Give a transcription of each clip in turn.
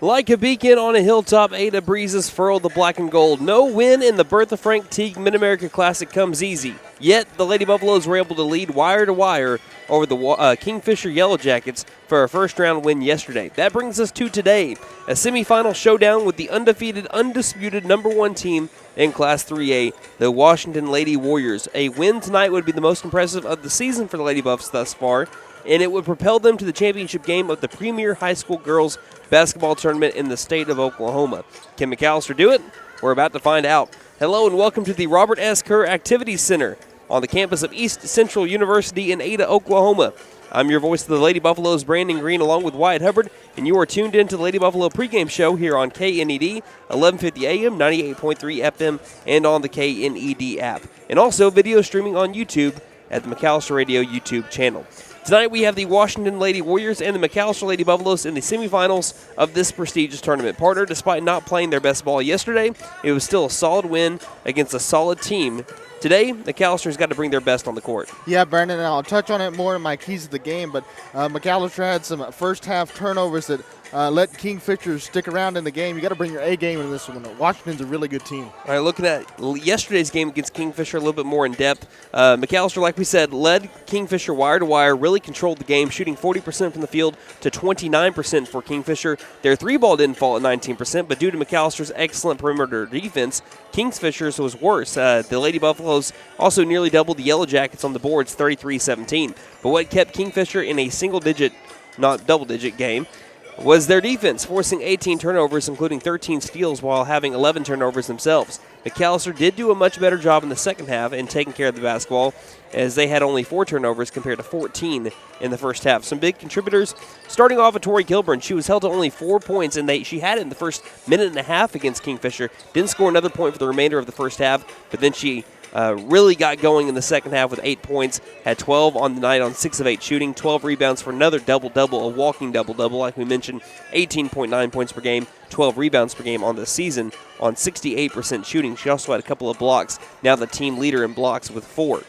Like a beacon on a hilltop, Ada breezes furrow the black and gold. No win in the Bertha Frank Teague Mid-America Classic comes easy. Yet, the Lady Buffaloes were able to lead wire to wire over the Kingfisher Yellow Jackets for a first-round win yesterday. That brings us to today, a semifinal showdown with the undefeated, undisputed #1 team in Class 3A, the Washington Lady Warriors. A win tonight would be the most impressive of the season for the Lady Buffs thus far, and it would propel them to the championship game of the premier high school girls basketball tournament in the state of Oklahoma. Can McAlester do it? We're about to find out. Hello and welcome to the Robert S. Kerr Activities Center on the campus of East Central University in Ada, Oklahoma. I'm your voice of the Lady Buffaloes, Brandon Green, along with Wyatt Hubbard, and you are tuned in to the Lady Buffalo pregame show here on KNED, 1150 AM, 98.3 FM, and on the KNED app. And also video streaming on YouTube at the McAlester Radio YouTube channel. Tonight we have the Washington Lady Warriors and the McAlester Lady Buffaloes in the semifinals of this prestigious tournament. Partner, despite not playing their best ball yesterday, it was still a solid win against a solid team. Today, McAllister's got to bring their best on the court. Yeah, Brandon, and I'll touch on it more in my keys of the game, but McAlester had some first-half turnovers that let Kingfisher stick around in the game. You got to bring your A game in this one. Washington's a really good team. All right, looking at yesterday's game against Kingfisher a little bit more in depth. McAlester, like we said, led Kingfisher wire to wire, really controlled the game, shooting 40% from the field to 29% for Kingfisher. Their three ball didn't fall at 19%, but due to McAllister's excellent perimeter defense, Kingfisher's was worse. The Lady Buffaloes also nearly doubled the Yellow Jackets on the boards, 33-17. But what kept Kingfisher in a single-digit, not double-digit game was their defense, forcing 18 turnovers, including 13 steals, while having 11 turnovers themselves. McAlester did do a much better job in the second half in taking care of the basketball, as they had only 4 turnovers compared to 14 in the first half. Some big contributors, starting off with Tori Kilburn. She was held to only 4 points, and she had it in the first minute and a half against Kingfisher. Didn't score another point for the remainder of the first half, but then she really got going in the second half with 8 points, had 12 on the night on 6 of 8 shooting, 12 rebounds for another double-double, a walking double-double, like we mentioned, 18.9 points per game, 12 rebounds per game on the season on 68% shooting. She also had a couple of blocks, now the team leader in blocks with 4.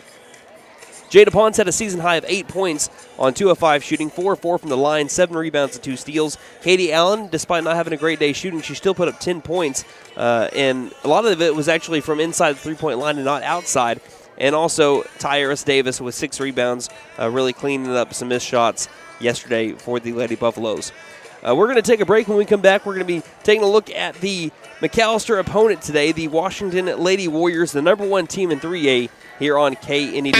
Jada Pons had a season high of 8 points on 2 of 5 shooting, 4 of 4 from the line, 7 rebounds and 2 steals. Katie Allen, despite not having a great day shooting, she still put up 10 points, and a lot of it was actually from inside the three-point line and not outside. And also Tyrus Davis with 6 rebounds, really cleaning up some missed shots yesterday for the Lady Buffaloes. We're going to take a break. When we come back, we're going to be taking a look at the McAlester opponent today, the Washington Lady Warriors, the #1 team in 3A, here on KNED.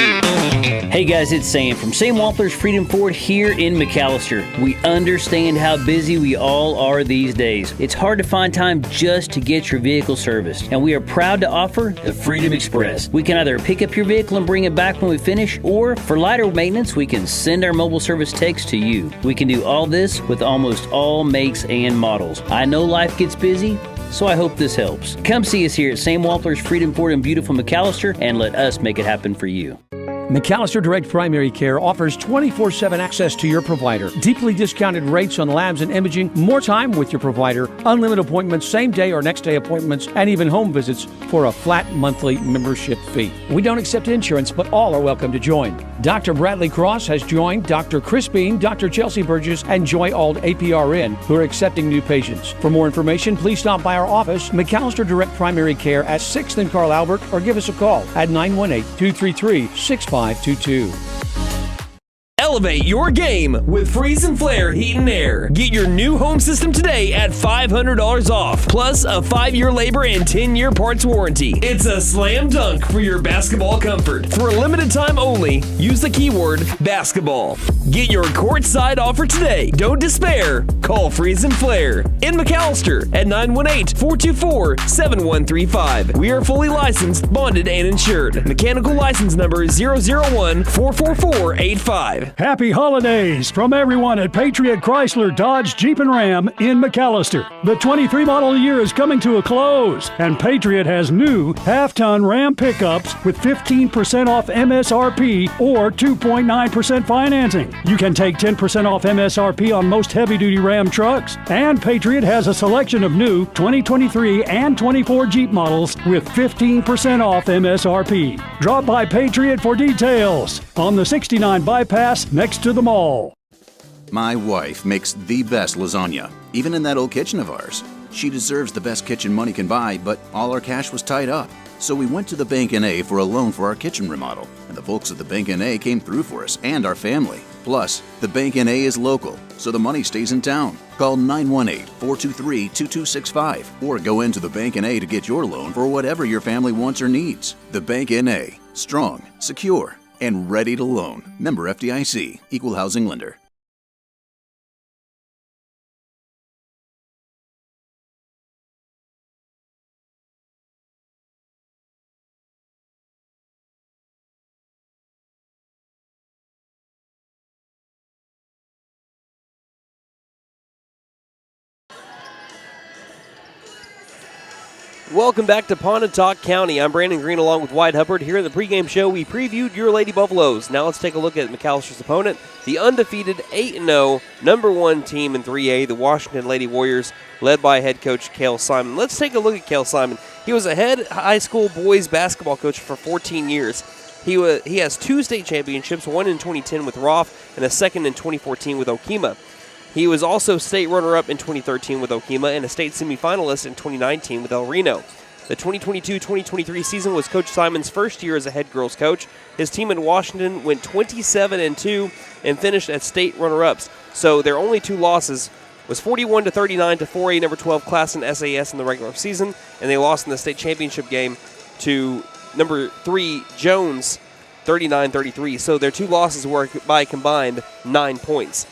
Hey guys, it's Sam from Sam Wampler's Freedom Ford here in McAlester. We understand how busy we all are these days. It's hard to find time just to get your vehicle serviced, and we are proud to offer the Freedom Express. We can either pick up your vehicle and bring it back when we finish, or for lighter maintenance, we can send our mobile service techs to you. We can do all this with almost all makes and models. I know life gets busy, so I hope this helps. Come see us here at Sam Wampler's Freedom Ford in beautiful McAlester and let us make it happen for you. McAlester Direct Primary Care offers 24/7 access to your provider, deeply discounted rates on labs and imaging, more time with your provider, unlimited appointments, same day or next day appointments, and even home visits for a flat monthly membership fee. We don't accept insurance, but all are welcome to join. Dr. Bradley Cross has joined, Dr. Chris Bean, Dr. Chelsea Burgess, and Joy Ald APRN, who are accepting new patients. For more information, please stop by our office, McAlester Direct Primary Care at 6th and Carl Albert, or give us a call at 918-233-6522. Elevate your game with Freeze and Flare Heat and Air. Get your new home system today at $500 off, plus a 5-year labor and 10-year parts warranty. It's a slam dunk for your basketball comfort. For a limited time only, use the keyword basketball. Get your courtside offer today. Don't despair. Call Freeze and Flare in McAlester at 918-424-7135. We are fully licensed, bonded, and insured. Mechanical license number 001-44485. Happy holidays from everyone at Patriot Chrysler Dodge Jeep and Ram in McAlester. The 23 model year is coming to a close, and Patriot has new half-ton Ram pickups with 15% off MSRP or 2.9% financing. You can take 10% off MSRP on most heavy-duty Ram trucks, and Patriot has a selection of new 2023 and 24 Jeep models with 15% off MSRP. Drop by Patriot for details on the 69 bypass next to the mall. My wife makes the best lasagna, even in that old kitchen of ours. She deserves the best kitchen money can buy, but all our cash was tied up. So we went to the Bank N.A. for a loan for our kitchen remodel, and the folks at the Bank N.A. came through for us and our family. Plus, the Bank N.A. is local, so the money stays in town. Call 918-423-2265 or go into the Bank N.A. to get your loan for whatever your family wants or needs. The Bank N.A. Strong, secure, and ready to loan. Member FDIC, Equal Housing Lender. Welcome back to Pontotoc County. I'm Brandon Green along with Wyatt Hubbard. Here in the pregame show, we previewed your Lady Buffaloes. Now let's take a look at McAllister's opponent, the undefeated 8-0 number 1 team in 3A, the Washington Lady Warriors, led by head coach Cale Simon. Let's take a look at Cale Simon. He was a head high school boys basketball coach for 14 years. He has 2 state championships, one in 2010 with Roth and a second in 2014 with Okemah. He was also state runner-up in 2013 with Okemah and a state semifinalist in 2019 with El Reno. The 2022-2023 season was Coach Simon's first year as a head girls coach. His team in Washington went 27-2 and finished as state runner-ups. So their only 2 losses was 41-39 to 4A number 12 class in SAS in the regular season, and they lost in the state championship game to number 3 Jones 39-33. So their 2 losses were by combined 9 points.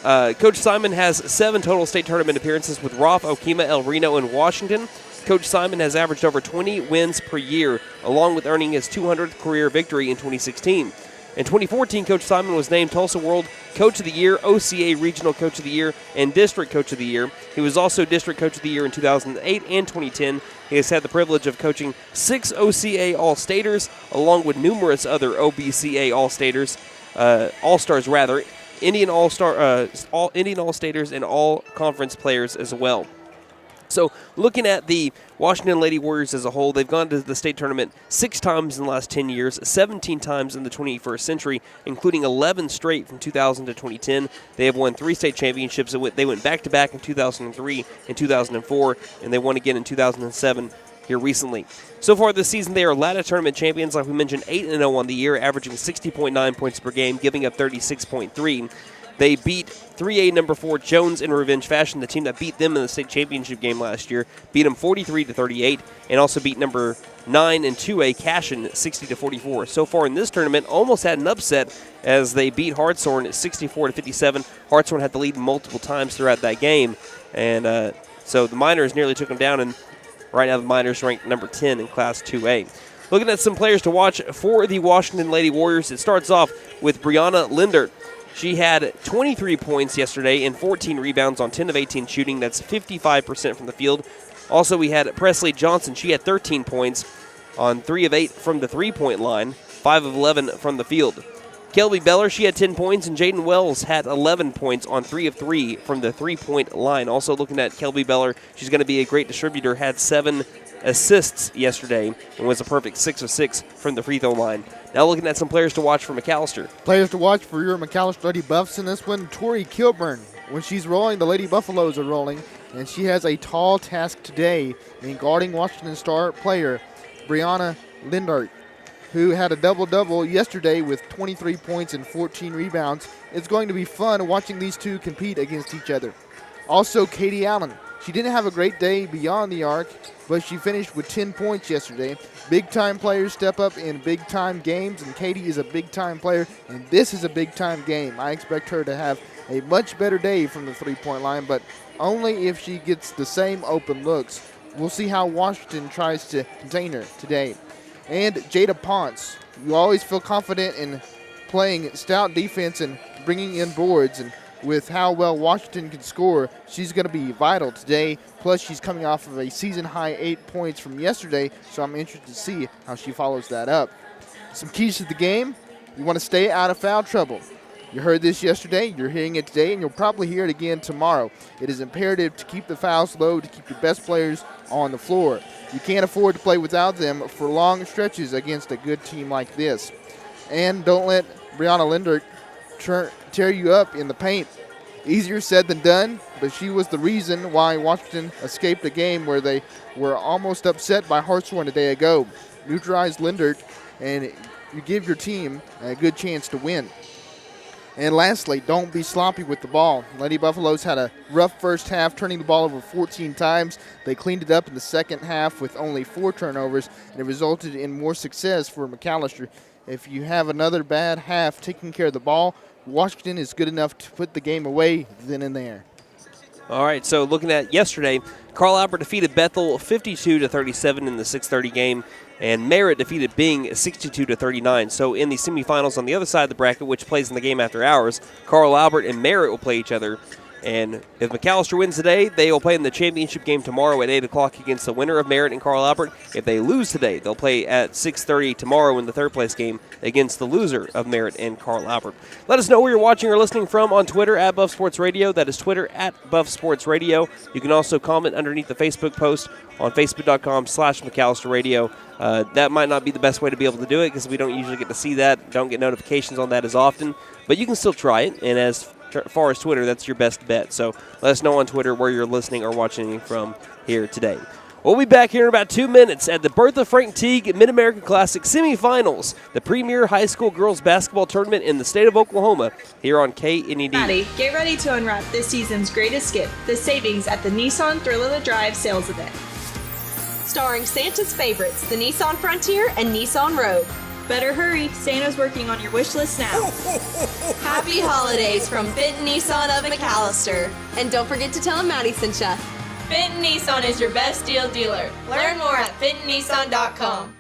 Coach Simon has 7 total state tournament appearances with Roth, Okemah, El Reno, and Washington. Coach Simon has averaged over 20 wins per year, along with earning his 200th career victory in 2016. In 2014, Coach Simon was named Tulsa World Coach of the Year, OCA Regional Coach of the Year, and District Coach of the Year. He was also District Coach of the Year in 2008 and 2010. He has had the privilege of coaching 6 OCA All-Staters, along with numerous other OBCA All-Staters, All-Stars rather, Indian All-Staters, and all-conference players as well. So looking at the Washington Lady Warriors as a whole, they've gone to the state tournament 6 times in the last 10 years, 17 times in the 21st century, including 11 straight from 2000 to 2010. They have won 3 state championships. They went back-to-back in 2003 and 2004, and they won again in 2007 here recently. So far this season, they are Ladder Tournament champions, like we mentioned, 8-0 on the year, averaging 60.9 points per game, giving up 36.3. They beat 3A number 4 Jones in revenge fashion, the team that beat them in the state championship game last year, beat them 43-38, and also beat number 9 and 2A Cashin 60-44. So far in this tournament, almost had an upset as they beat Hartshorn 64-57. Hartshorn had the lead multiple times throughout that game, and so the Miners nearly took them down, and right now the Miners ranked number 10 in Class 2A. Looking at some players to watch for the Washington Lady Warriors, it starts off with Brianna Lindert. She had 23 points yesterday and 14 rebounds on 10 of 18 shooting. That's 55% from the field. Also, we had Presley Johnson. She had 13 points on 3 of 8 from the three-point line. 5 of 11 from the field. Kelby Beller, she had 10 points, and Jaden Wells had 11 points on 3 of 3 from the three-point line. Also looking at Kelby Beller, she's going to be a great distributor, had 7 assists yesterday and was a perfect 6 of 6 from the free throw line. Now looking at some players to watch for McAlester. Players to watch for your McAlester Lady Buffs in this one, Tori Kilburn. When she's rolling, the Lady Buffaloes are rolling, and she has a tall task today in guarding Washington star player Brianna Lindart, who had a double-double yesterday with 23 points and 14 rebounds. It's going to be fun watching these two compete against each other. Also, Katie Allen. She didn't have a great day beyond the arc, but she finished with 10 points yesterday. Big-time players step up in big-time games, and Katie is a big-time player, and this is a big-time game. I expect her to have a much better day from the three-point line, but only if she gets the same open looks. We'll see how Washington tries to contain her today. And Jada Ponce. You always feel confident in playing stout defense and bringing in boards, and with how well Washington can score, she's going to be vital today. Plus, she's coming off of a season-high 8 points from yesterday, so I'm interested to see how she follows that up. Some keys to the game. You want to stay out of foul trouble. You heard this yesterday, you're hearing it today, and you'll probably hear it again tomorrow. It is imperative to keep the fouls low, to keep your best players on the floor. You can't afford to play without them for long stretches against a good team like this. And don't let Brianna Lindert tear you up in the paint. Easier said than done, but she was the reason why Washington escaped a game where they were almost upset by Hartshorn a day ago. Neutralize Lindert, and you give your team a good chance to win. And lastly, don't be sloppy with the ball. Lady Buffaloes had a rough first half, turning the ball over 14 times. They cleaned it up in the second half with only 4 turnovers, and it resulted in more success for McAlester. If you have another bad half taking care of the ball, Washington is good enough to put the game away then and there. All right, so looking at yesterday, Carl Albert defeated Bethel 52-37 in the 6:30 game, and Merritt defeated Bing 62-39. So in the semifinals on the other side of the bracket, which plays in the game after hours, Carl Albert and Merritt will play each other. And if McAlester wins today, they will play in the championship game tomorrow at 8 o'clock against the winner of Merritt and Carl Albert. If they lose today, they'll play at 6:30 tomorrow in the third-place game against the loser of Merritt and Carl Albert. Let us know where you're watching or listening from on Twitter at Buff Sports Radio. That is Twitter at Buff Sports Radio. You can also comment underneath the Facebook post on Facebook.com/McAlester Radio. That might not be the best way to be able to do it because we don't usually get to see that, don't get notifications on that as often, but you can still try it, and as far as Twitter, that's your best bet. So let us know on Twitter where you're listening or watching from here today. We'll be back here in about 2 minutes at the Bertha Frank Teague Mid-American Classic semifinals, the premier high school girls basketball tournament in the state of Oklahoma, here on KNED. Maddie, get ready to unwrap this season's greatest gift, the savings at the Nissan Thrill of the Drive sales event. Starring Santa's favorites, the Nissan Frontier and Nissan Rogue. Better hurry, Santa's working on your wish list now. Happy holidays from Benton Nissan of McAlester. And don't forget to tell him Maddie sent ya. Benton Nissan is your best deal dealer. Learn more at bentonnissan.com.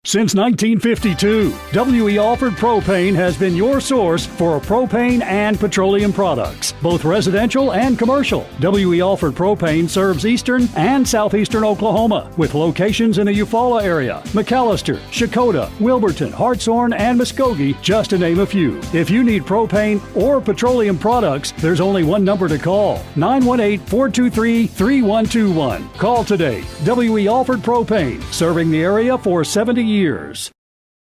Since 1952, W.E. Alford Propane has been your source for propane and petroleum products, both residential and commercial. W.E. Alford Propane serves eastern and southeastern Oklahoma with locations in the Eufaula area, McAlester, Shakota, Wilburton, Hartshorn, and Muskogee, just to name a few. If you need propane or petroleum products, there's only one number to call, 918-423-3121. Call today. W.E. Alford Propane, serving the area for 70 years.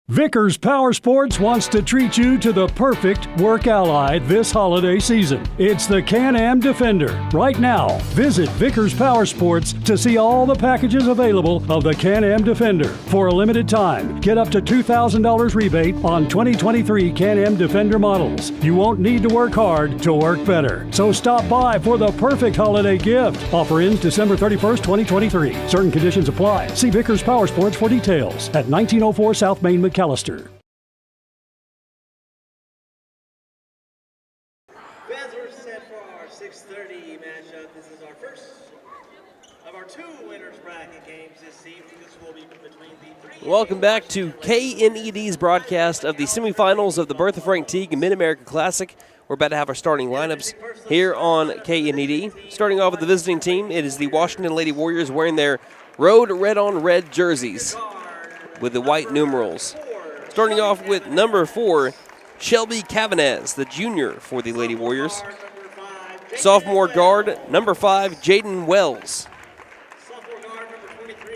Vickers Power Sports wants to treat you to the perfect work ally this holiday season. It's the Can-Am Defender. Right now, visit Vickers Power Sports to see all the packages available of the Can-Am Defender. For a limited time, get up to $2,000 rebate on 2023 Can-Am Defender models. You won't need to work hard to work better. So stop by for the perfect holiday gift. Offer ends December 31st, 2023. Certain conditions apply. See Vickers Power Sports for details at 1904 South Main, McAlester. Fans, we're set for our 6:30 matchup. This is our first of our 2 winners bracket games this evening. This will be between the 3. Welcome back to KNED's broadcast of the semifinals of the Bertha Frank Teague Mid-American Classic. We're about to have our starting lineups here on KNED. Starting off with the visiting team, it is the Washington Lady Warriors wearing their road red-on-red jerseys with the white numerals. Starting off with number 4, Shelby Cavanez, the junior for the Lady Warriors. Sophomore guard, number 5, Jaden Wells.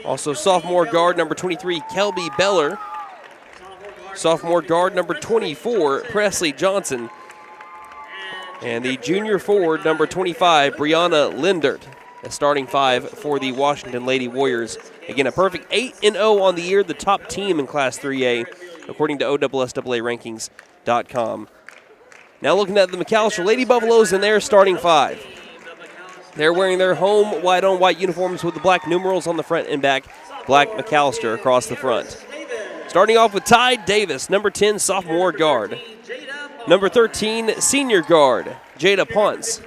Also sophomore guard, number 23, Kelby Beller. Sophomore guard, number 24, Presley Johnson. And the junior forward, number 25, Brianna Lindert. A starting 5 for the Washington Lady Warriors. Again, a perfect 8-0 on the year, the top team in Class 3A, according to OSSAArankings.com. Now looking at the McAlester Lady Buffaloes and their starting 5. They're wearing their home white-on-white uniforms with the black numerals on the front and back, black McAlester across the front. Starting off with Ty Davis, number 10, sophomore guard. Number 13, senior guard, Jada Ponce.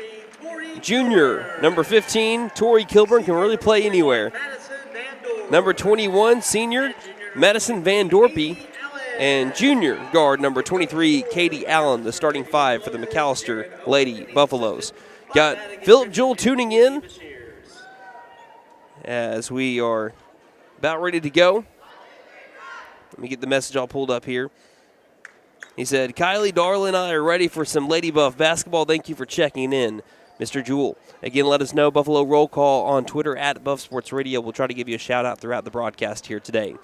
Junior, number 15, Tori Kilburn, can really play anywhere. Number 21, senior, Madison Van Dorpy. And junior guard, number 23, Katie Allen, the starting 5 for the McAlester Lady Buffaloes. Got Philip Jewell tuning in as we are about ready to go. Let me get the message all pulled up here. He said, Kylie, Darla, and I are ready for some Lady Buff basketball. Thank you for checking in, Mr. Jewell. Again, let us know, Buffalo Roll Call on Twitter at Buff Sports Radio. We'll try to give you a shout-out throughout the broadcast here today.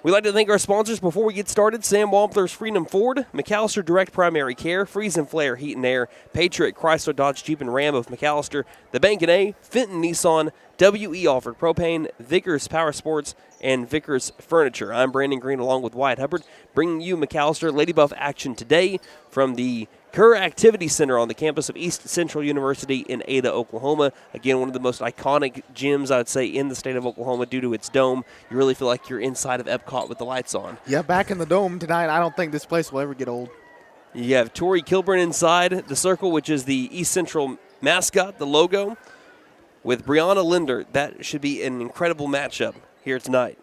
We'd like to thank our sponsors before we get started. Sam Wampler's Freedom Ford, McAlester Direct Primary Care, Freeze and Flare Heat and Air, Patriot Chrysler Dodge Jeep and Ram of McAlester, The Bank and A, Fenton Nissan, WE Alford Propane, Vickers Power Sports, and Vickers Furniture. I'm Brandon Green along with Wyatt Hubbard, bringing you McAlester Lady Buff action today from the Kerr Activity Center on the campus of East Central University in Ada, Oklahoma. Again, one of the most iconic gyms, I would say, in the state of Oklahoma due to its dome. You really feel like you're inside of Epcot with the lights on. Yeah, back in the dome tonight. I don't think this place will ever get old. You have Tori Kilburn inside the circle, which is the East Central mascot, the logo, with Brianna Linder. That should be an incredible matchup here tonight.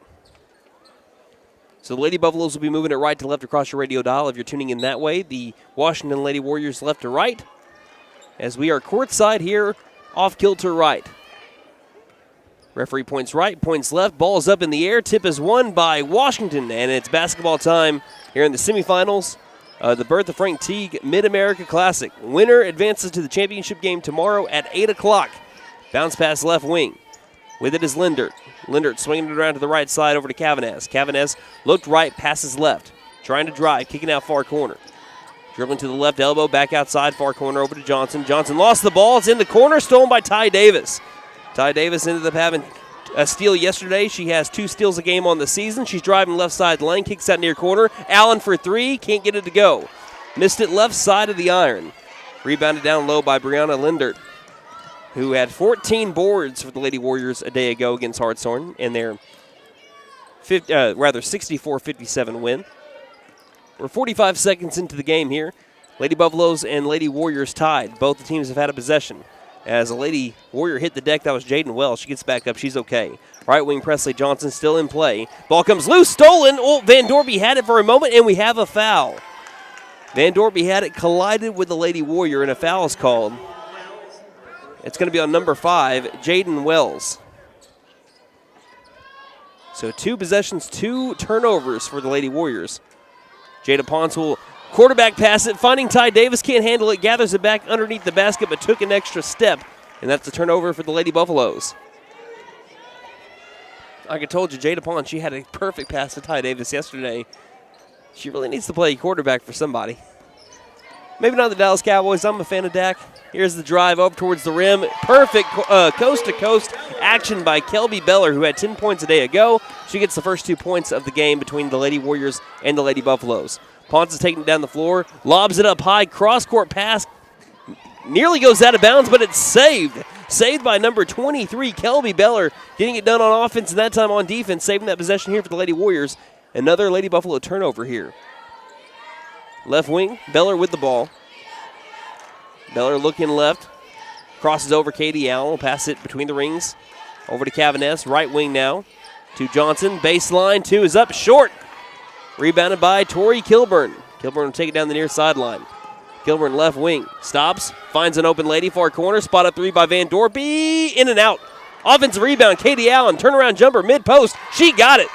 So the Lady Buffaloes will be moving it right to left across your radio dial if you're tuning in that way. The Washington Lady Warriors left to right as we are courtside here off kilter right. Referee points right, points left, ball is up in the air. Tip is won by Washington, and it's basketball time here in the semifinals. The Bertha Frank Teague Mid-America Classic. Winner advances to the championship game tomorrow at 8 o'clock. Bounce pass left wing. With it is Lindert. Lindert swinging it around to the right side over to Cavanez. Cavanez looked right, passes left. Trying to drive, kicking out far corner. Dribbling to the left elbow, back outside, far corner over to Johnson. Johnson lost the ball. It's in the corner, stolen by Ty Davis. Ty Davis ended up having a steal yesterday. She has 2 steals a game on the season. She's driving left side lane, kicks out near corner. Allen for 3, can't get it to go. Missed it left side of the iron. Rebounded down low by Brianna Lindert, who had 14 boards for the Lady Warriors a day ago against Hartshorn in their 64-57 win. We're 45 seconds into the game here. Lady Buffaloes and Lady Warriors tied. Both the teams have had a possession. As a Lady Warrior hit the deck, that was Jaden Wells. She gets back up. She's okay. Right wing Presley Johnson still in play. Ball comes loose, stolen. Oh, Van Dorpy had it for a moment, and we have a foul. Van Dorpy had it, collided with the Lady Warrior, and a foul is called. It's going to be on number 5, Jaden Wells. So 2 possessions, 2 turnovers for the Lady Warriors. Jada Ponce will quarterback pass it, finding Ty Davis, can't handle it, gathers it back underneath the basket, but took an extra step, and that's a turnover for the Lady Buffaloes. Like I told you, Jada Ponce, she had a perfect pass to Ty Davis yesterday. She really needs to play quarterback for somebody. Maybe not the Dallas Cowboys. I'm a fan of Dak. Here's the drive up towards the rim. Perfect coast-to-coast action by Kelby Beller, who had 10 points a day ago. She gets the first 2 points of the game between the Lady Warriors and the Lady Buffaloes. Ponce is taking it down the floor, lobs it up high, cross-court pass. Nearly goes out of bounds, but it's saved. Saved by number 23, Kelby Beller, getting it done on offense and that time on defense, saving that possession here for the Lady Warriors. Another Lady Buffalo turnover here. Left wing, Beller with the ball. Beller looking left. Crosses over Katie Allen. Will pass it between the rings. Over to Cavaness. Right wing now to Johnson. Baseline. 2 is up short. Rebounded by Tori Kilburn. Kilburn will take it down the near sideline. Kilburn left wing. Stops. Finds an open lady. Far corner. Spot up 3 by Van Dorpy. In and out. Offensive rebound. Katie Allen. Turnaround jumper. Mid post. She got it.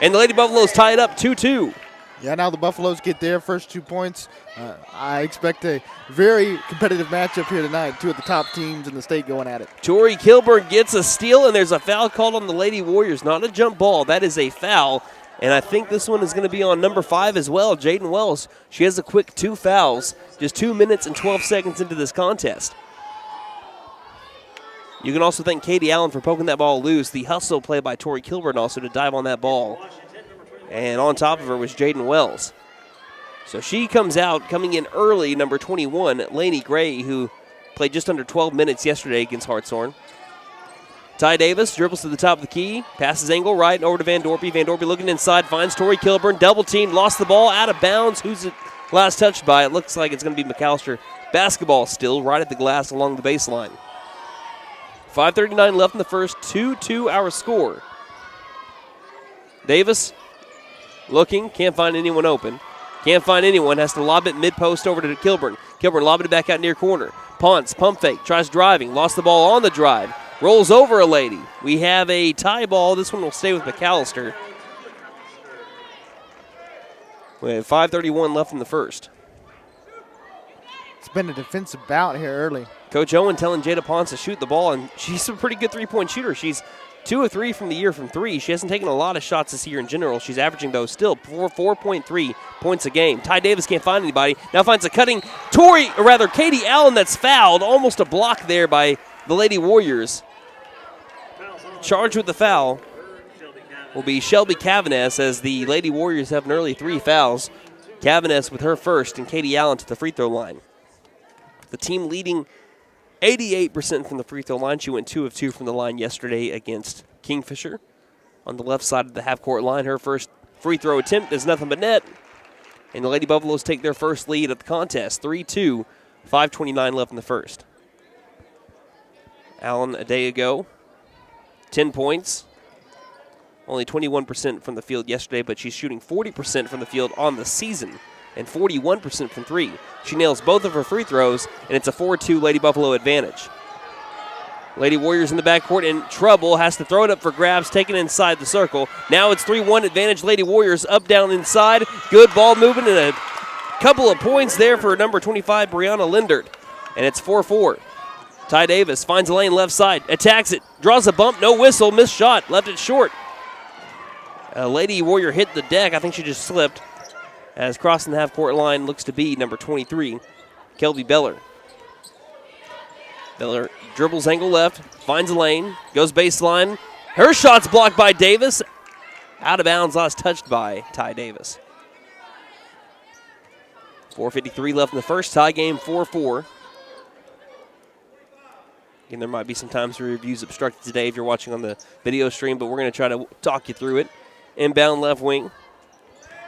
And the Lady Buffaloes tie it up 2-2. Yeah, now the Buffaloes get their first 2 points. I expect a very competitive matchup here tonight. Two of the top teams in the state going at it. Tori Kilburn gets a steal, and there's a foul called on the Lady Warriors. Not a jump ball. That is a foul. And I think this one is going to be on number 5 as well, Jaden Wells. She has a quick 2 fouls, just 2 minutes and 12 seconds into this contest. You can also thank Katie Allen for poking that ball loose. The hustle play by Tori Kilburn also to dive on that ball. And on top of her was Jaden Wells. So she comes out, coming in early, number 21, Lainey Gray, who played just under 12 minutes yesterday against Hartshorn. Ty Davis dribbles to the top of the key, passes angle right over to Van Dorpy. Van Dorpy looking inside, finds Tori Kilburn, double team, lost the ball, out of bounds. Who's it last touched by? It looks like it's going to be McAlester Basketball still, right at the glass along the baseline. 5:39 left in the first, 2-2 our score. Davis looking, can't find anyone open. Can't find anyone, has to lob it mid-post over to Kilburn. Kilburn lobbing it back out near corner. Ponce, pump fake, tries driving, lost the ball on the drive. Rolls over a lady. We have a tie ball. This one will stay with McAlester. We have 5:31 left in the first. It's been a defensive bout here early. Coach Owen telling Jada Ponce to shoot the ball, and she's a pretty good three-point shooter. She's 2 of 3 from the year from 3. She hasn't taken a lot of shots this year in general. She's averaging, though, still 4.3 points a game. Ty Davis can't find anybody. Now finds a cutting Katie Allen that's fouled. Almost a block there by the Lady Warriors. Charged with the foul will be Shelby Cavanes, as the Lady Warriors have an early 3 fouls. Cavanes with her first, and Katie Allen to the free throw line. The team leading 88% from the free throw line. She went 2 of 2 from the line yesterday against Kingfisher. On the left side of the half-court line, her first free throw attempt is nothing but net. And the Lady Buffaloes take their first lead at the contest, 3-2, 5:29 left in the first. Allen, a day ago, 10 points. Only 21% from the field yesterday, but she's shooting 40% from the field on the season and 41% from 3. She nails both of her free throws, and it's a 4-2 Lady Buffalo advantage. Lady Warriors in the backcourt in trouble, has to throw it up for grabs, taken inside the circle. Now it's 3-1 advantage, Lady Warriors up, down, inside. Good ball movement and a couple of points there for number 25, Brianna Lindert, and it's 4-4. Ty Davis finds a lane left side, attacks it, draws a bump, no whistle, missed shot, left it short. A Lady Warrior hit the deck. I think she just slipped. As crossing the half-court line looks to be number 23, Kelby Beller. Beller dribbles angle left, finds a lane, goes baseline. Her shot's blocked by Davis. Out of bounds, last touched by Ty Davis. 4:53 left in the first, tie game 4-4. Again, there might be some times where reviews obstructed today if you're watching on the video stream, but we're going to try to talk you through it. Inbound left wing.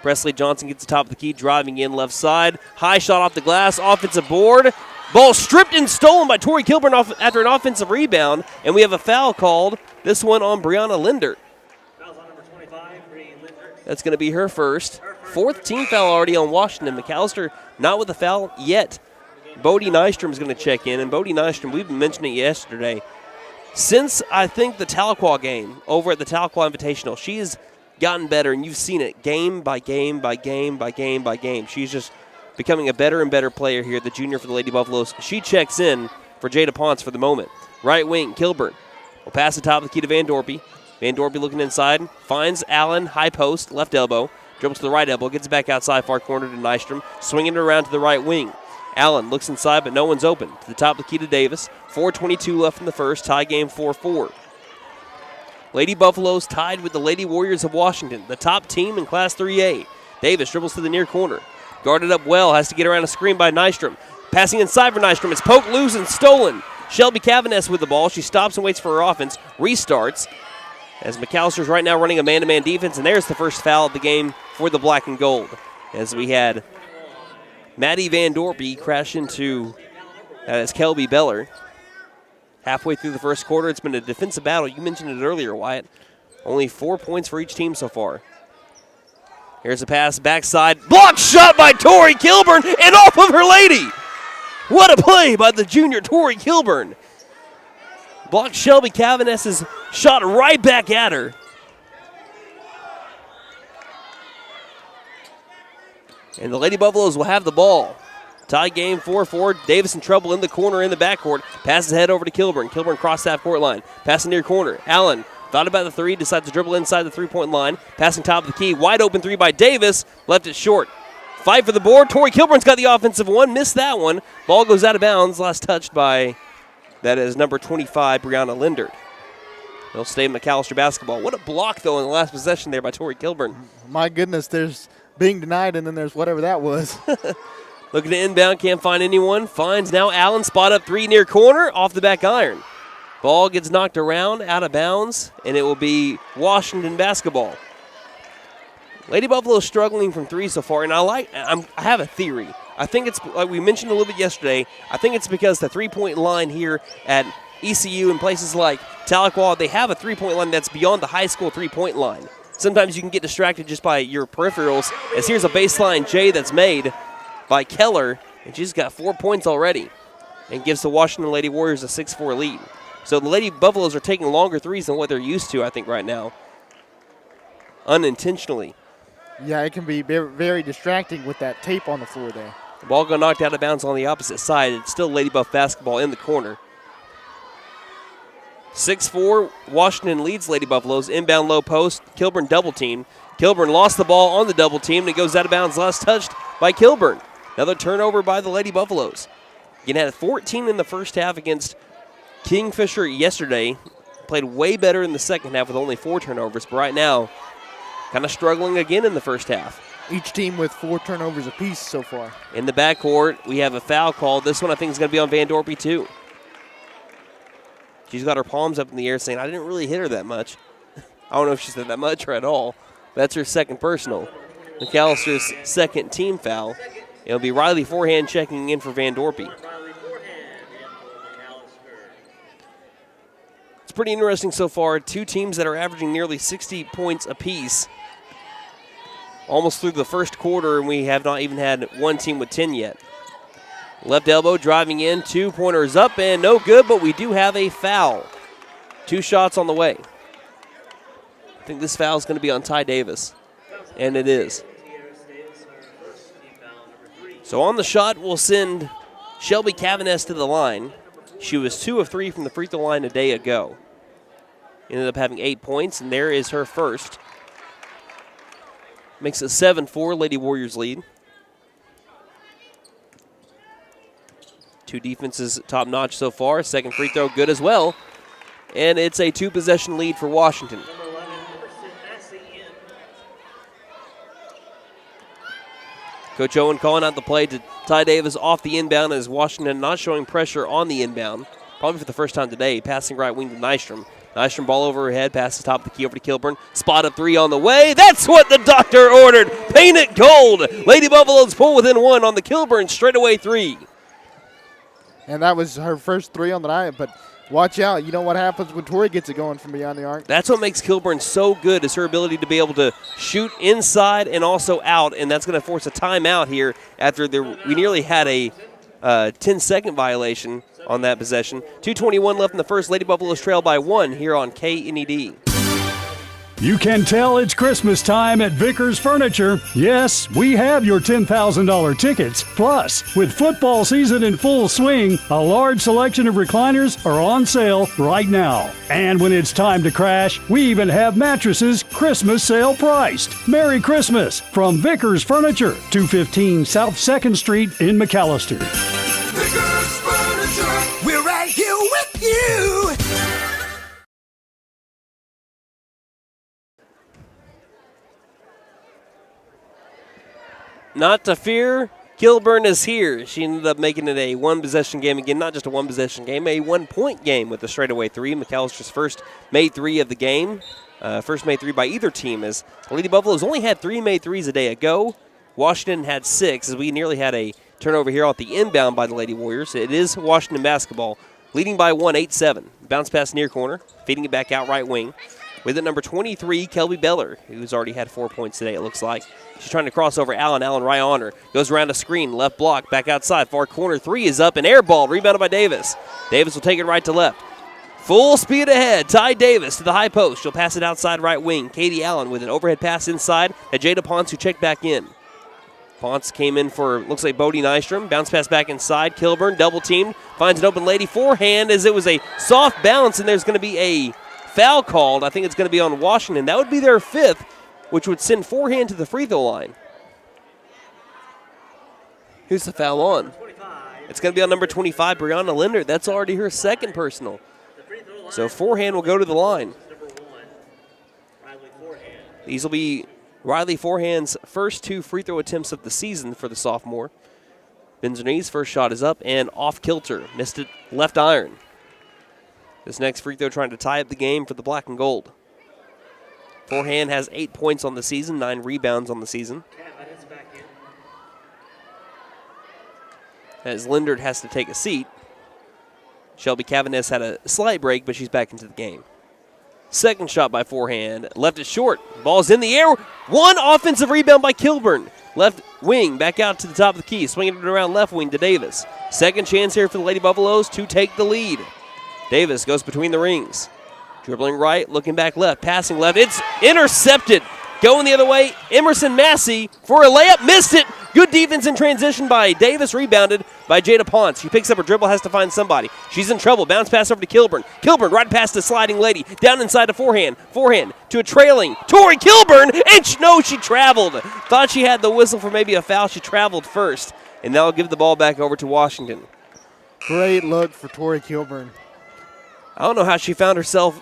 Presley Johnson gets the top of the key, driving in left side. High shot off the glass, offensive board. Ball stripped and stolen by Tori Kilburn after an offensive rebound, and we have a foul called. This one on Brianna Lindert. That's going to be her first. 4th team foul already on Washington. McAlester not with a foul yet. Bodie Nystrom is going to check in, and Bodie Nystrom, we've been mentioning it yesterday. Since, I think, the Tahlequah game over at the Tahlequah Invitational, she has gotten better, and you've seen it game by game by game by game by game. She's just becoming a better and better player here, the junior for the Lady Buffaloes. She checks in for Jada Ponce for the moment. Right wing, Kilburn will pass the top of the key to Van Dorpy. Van Dorpy looking inside, finds Allen, high post, left elbow, dribbles to the right elbow, gets it back outside, far corner to Nystrom, swinging it around to the right wing. Allen looks inside, but no one's open. To the top of the key to Davis. 4:22 left in the first. Tie game 4-4. Lady Buffaloes tied with the Lady Warriors of Washington, the top team in Class 3A. Davis dribbles to the near corner. Guarded up well, has to get around a screen by Nystrom. Passing inside for Nystrom. It's poked loose and stolen. Shelby Cavanes with the ball. She stops and waits for her offense. Restarts. As McAllister's right now running a man-to-man defense, and there's the first foul of the game for the black and gold. As we had Maddie Van Dorpy crash into Kelby Beller. Halfway through the first quarter, it's been a defensive battle. You mentioned it earlier, Wyatt. Only 4 points for each team so far. Here's a pass, backside. Blocked shot by Tori Kilburn, and off of her lady. What a play by the junior Tori Kilburn. Blocked Shelby Cavanes' shot right back at her. And the Lady Buffaloes will have the ball. Tie game 4-4. Davis in trouble in the corner in the backcourt. Passes head over to Kilburn. Kilburn cross half court line. Passing near corner. Allen thought about the three. Decides to dribble inside the three-point line. Passing top of the key. Wide open three by Davis. Left it short. Fight for the board. Tori Kilburn's got the offensive one. Missed that one. Ball goes out of bounds. Last touched by, that is number 25, Brianna Lindert. They'll stay McAlester basketball. What a block, though, in the last possession there by Tori Kilburn. My goodness, there's being denied, and then there's whatever that was. Looking to inbound, can't find anyone. Finds now Allen, spot up three near corner, off the back iron. Ball gets knocked around, out of bounds, and it will be Washington basketball. Lady Buffalo is struggling from three so far, and I have a theory. I think it's, like we mentioned a little bit yesterday, I think it's because the three-point line here at ECU and places like Tahlequah, they have a three-point line that's beyond the high school three-point line. Sometimes you can get distracted just by your peripherals, as here's a baseline J that's made by Keller, and she's got 4 points already and gives the Washington Lady Warriors a 6-4 lead. So the Lady Buffaloes are taking longer threes than what they're used to, I think, right now, unintentionally. Yeah, it can be very, very distracting with that tape on the floor there. The ball got knocked out of bounds on the opposite side. It's still Lady Buff basketball in the corner. 6-4, Washington leads Lady Buffaloes. Inbound low post, Kilburn double team. Kilburn lost the ball on the double team, and it goes out of bounds, last touched by Kilburn. Another turnover by the Lady Buffaloes. Again, had 14 in the first half against Kingfisher yesterday. Played way better in the second half with only 4 turnovers, but right now, kind of struggling again in the first half. Each team with 4 turnovers apiece so far. In the backcourt, we have a foul call. This one I think is going to be on Van Dorpy too. She's got her palms up in the air saying, I didn't really hit her that much. I don't know if she said that much or at all. That's her second personal. McAllister's second team foul. It'll be Riley Forehand checking in for Van Dorpy. It's pretty interesting so far. 2 teams that are averaging nearly 60 points apiece. Almost through the first quarter, and we have not even had one team with 10 yet. Left elbow driving in, 2-pointers up and no good, but we do have a foul. 2 shots on the way. I think this foul is going to be on Ty Davis, and it is. So on the shot, we'll send Shelby Cavanass to the line. She was 2 of 3 from the free throw line a day ago. Ended up having 8 points, and there is her first. Makes it 7-4, Lady Warriors lead. 2 defenses top-notch so far. Second free throw good as well. And it's a 2-possession lead for Washington. Coach Owen calling out the play to Ty Davis off the inbound as Washington not showing pressure on the inbound. Probably for the first time today. Passing right wing to Nystrom. Nystrom ball over her head, passes top of the key over to Kilburn. Spot up 3 on the way. That's what the doctor ordered. Paint it gold. Lady Buffaloes pull within 1 on the Kilburn straightaway 3. And that was her first 3 on the night, but watch out. You know what happens when Tori gets it going from beyond the arc. That's what makes Kilburn so good, is her ability to be able to shoot inside and also out, and that's going to force a timeout here after we nearly had a 10-second violation on that possession. 2:21 left in the first. Lady Buffaloes trail by 1 here on KNED. You can tell it's Christmas time at Vickers Furniture. Yes, we have your $10,000 tickets. Plus, with football season in full swing, a large selection of recliners are on sale right now. And when it's time to crash, we even have mattresses Christmas sale priced. Merry Christmas from Vickers Furniture, 215 South 2nd Street in McAlester. Vickers Furniture, we're right here with you. Not to fear, Kilburn is here. She ended up making it a 1-possession game again, not just a 1-possession game, a 1-point game with a straightaway 3. McAllister's first made 3 of the game. First made 3 by either team, as Lady Buffaloes only had 3 made 3s a day ago. Washington had 6, as we nearly had a turnover here off the inbound by the Lady Warriors. It is Washington basketball, leading by 1, 8-7. Bounce pass near corner, feeding it back out right wing. With it, number 23, Kelby Beller, who's already had 4 points today, it looks like. She's trying to cross over Allen. Allen right on her. Goes around a screen, left block, back outside. Far corner, 3 is up and air ball. Rebounded by Davis. Davis will take it right to left. Full speed ahead. Ty Davis to the high post. She'll pass it outside right wing. Katie Allen with an overhead pass inside. Jada Ponce who checked back in. Ponce came in for, looks like Bodie Nystrom. Bounce pass back inside. Kilburn double teamed. Finds an open lady. Forehand as it was a soft bounce, and there's going to be a foul called. I think it's going to be on Washington. That would be their 5th, which would send Forehand to the free throw line. Who's the foul on? It's going to be on number 25, Brianna Linder. That's already her 2nd personal. So Forehand will go to the line. These will be Riley Forehand's first 2 free throw attempts of the season for the sophomore. Bends her knees, first shot is up and off kilter. Missed it left iron. This next free throw trying to tie up the game for the black and gold. Forehand has 8 points on the season, 9 rebounds on the season. As Lindard has to take a seat. Shelby Cavanis had a slight break, but she's back into the game. Second shot by Forehand. Left it short. Ball's in the air. One offensive rebound by Kilburn. Left wing back out to the top of the key. Swinging it around left wing to Davis. Second chance here for the Lady Buffaloes to take the lead. Davis goes between the rings. Dribbling right, looking back left, passing left. It's intercepted. Going the other way, Emerson Massey for a layup. Missed it. Good defense in transition by Davis. Rebounded by Jada Ponce. She picks up her dribble, has to find somebody. She's in trouble. Bounce pass over to Kilburn. Kilburn right past the sliding lady. Down inside to Forehand. Forehand to a trailing Tori Kilburn. And she traveled. Thought she had the whistle for maybe a foul. She traveled first. And that'll give the ball back over to Washington. Great look for Tori Kilburn. I don't know how she found herself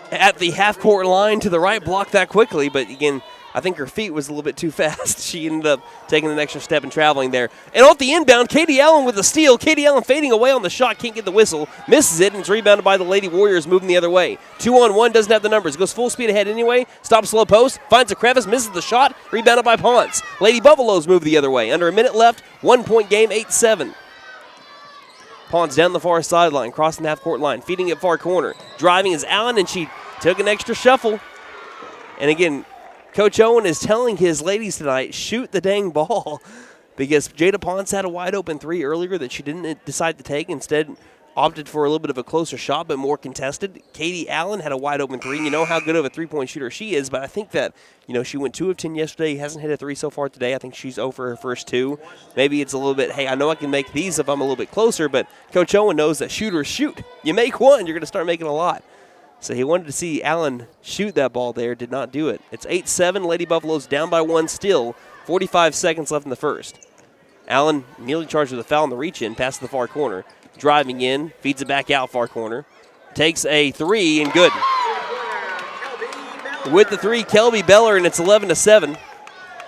at the half-court line to the right block that quickly, but again, I think her feet was a little bit too fast. She ended up taking an extra step and traveling there. And off the inbound, Katie Allen with the steal. Katie Allen fading away on the shot, can't get the whistle. Misses it, and it's rebounded by the Lady Warriors moving the other way. 2-on-1, doesn't have the numbers. Goes full speed ahead anyway. Stops low post, finds a crevice, misses the shot. Rebounded by Ponce. Lady Buffaloes move the other way. Under a minute left, 1-point game, 8-7. Ponce down the far sideline, crossing the half-court line, feeding it far corner. Driving is Allen, and she took an extra shuffle. And again, Coach Owen is telling his ladies tonight, shoot the dang ball, because Jada Ponce had a wide open 3 earlier that she didn't decide to take. Instead, opted for a little bit of a closer shot, but more contested. Katie Allen had a wide open 3. You know how good of a 3-point shooter she is, but I think that, she went 2 of 10 yesterday, hasn't hit a 3 so far today. I think she's over her first 2. Maybe it's a little bit, hey, I know I can make these if I'm a little bit closer, but Coach Owen knows that shooters shoot. You make one, you're going to start making a lot. So he wanted to see Allen shoot that ball there, did not do it. It's 8-7, Lady Buffaloes down by 1 still, 45 seconds left in the first. Allen nearly charged with a foul in the reach-in, past the far corner. Driving in, feeds it back out far corner. Takes a 3 and good. With the 3, Kelby Beller, and it's 11-7.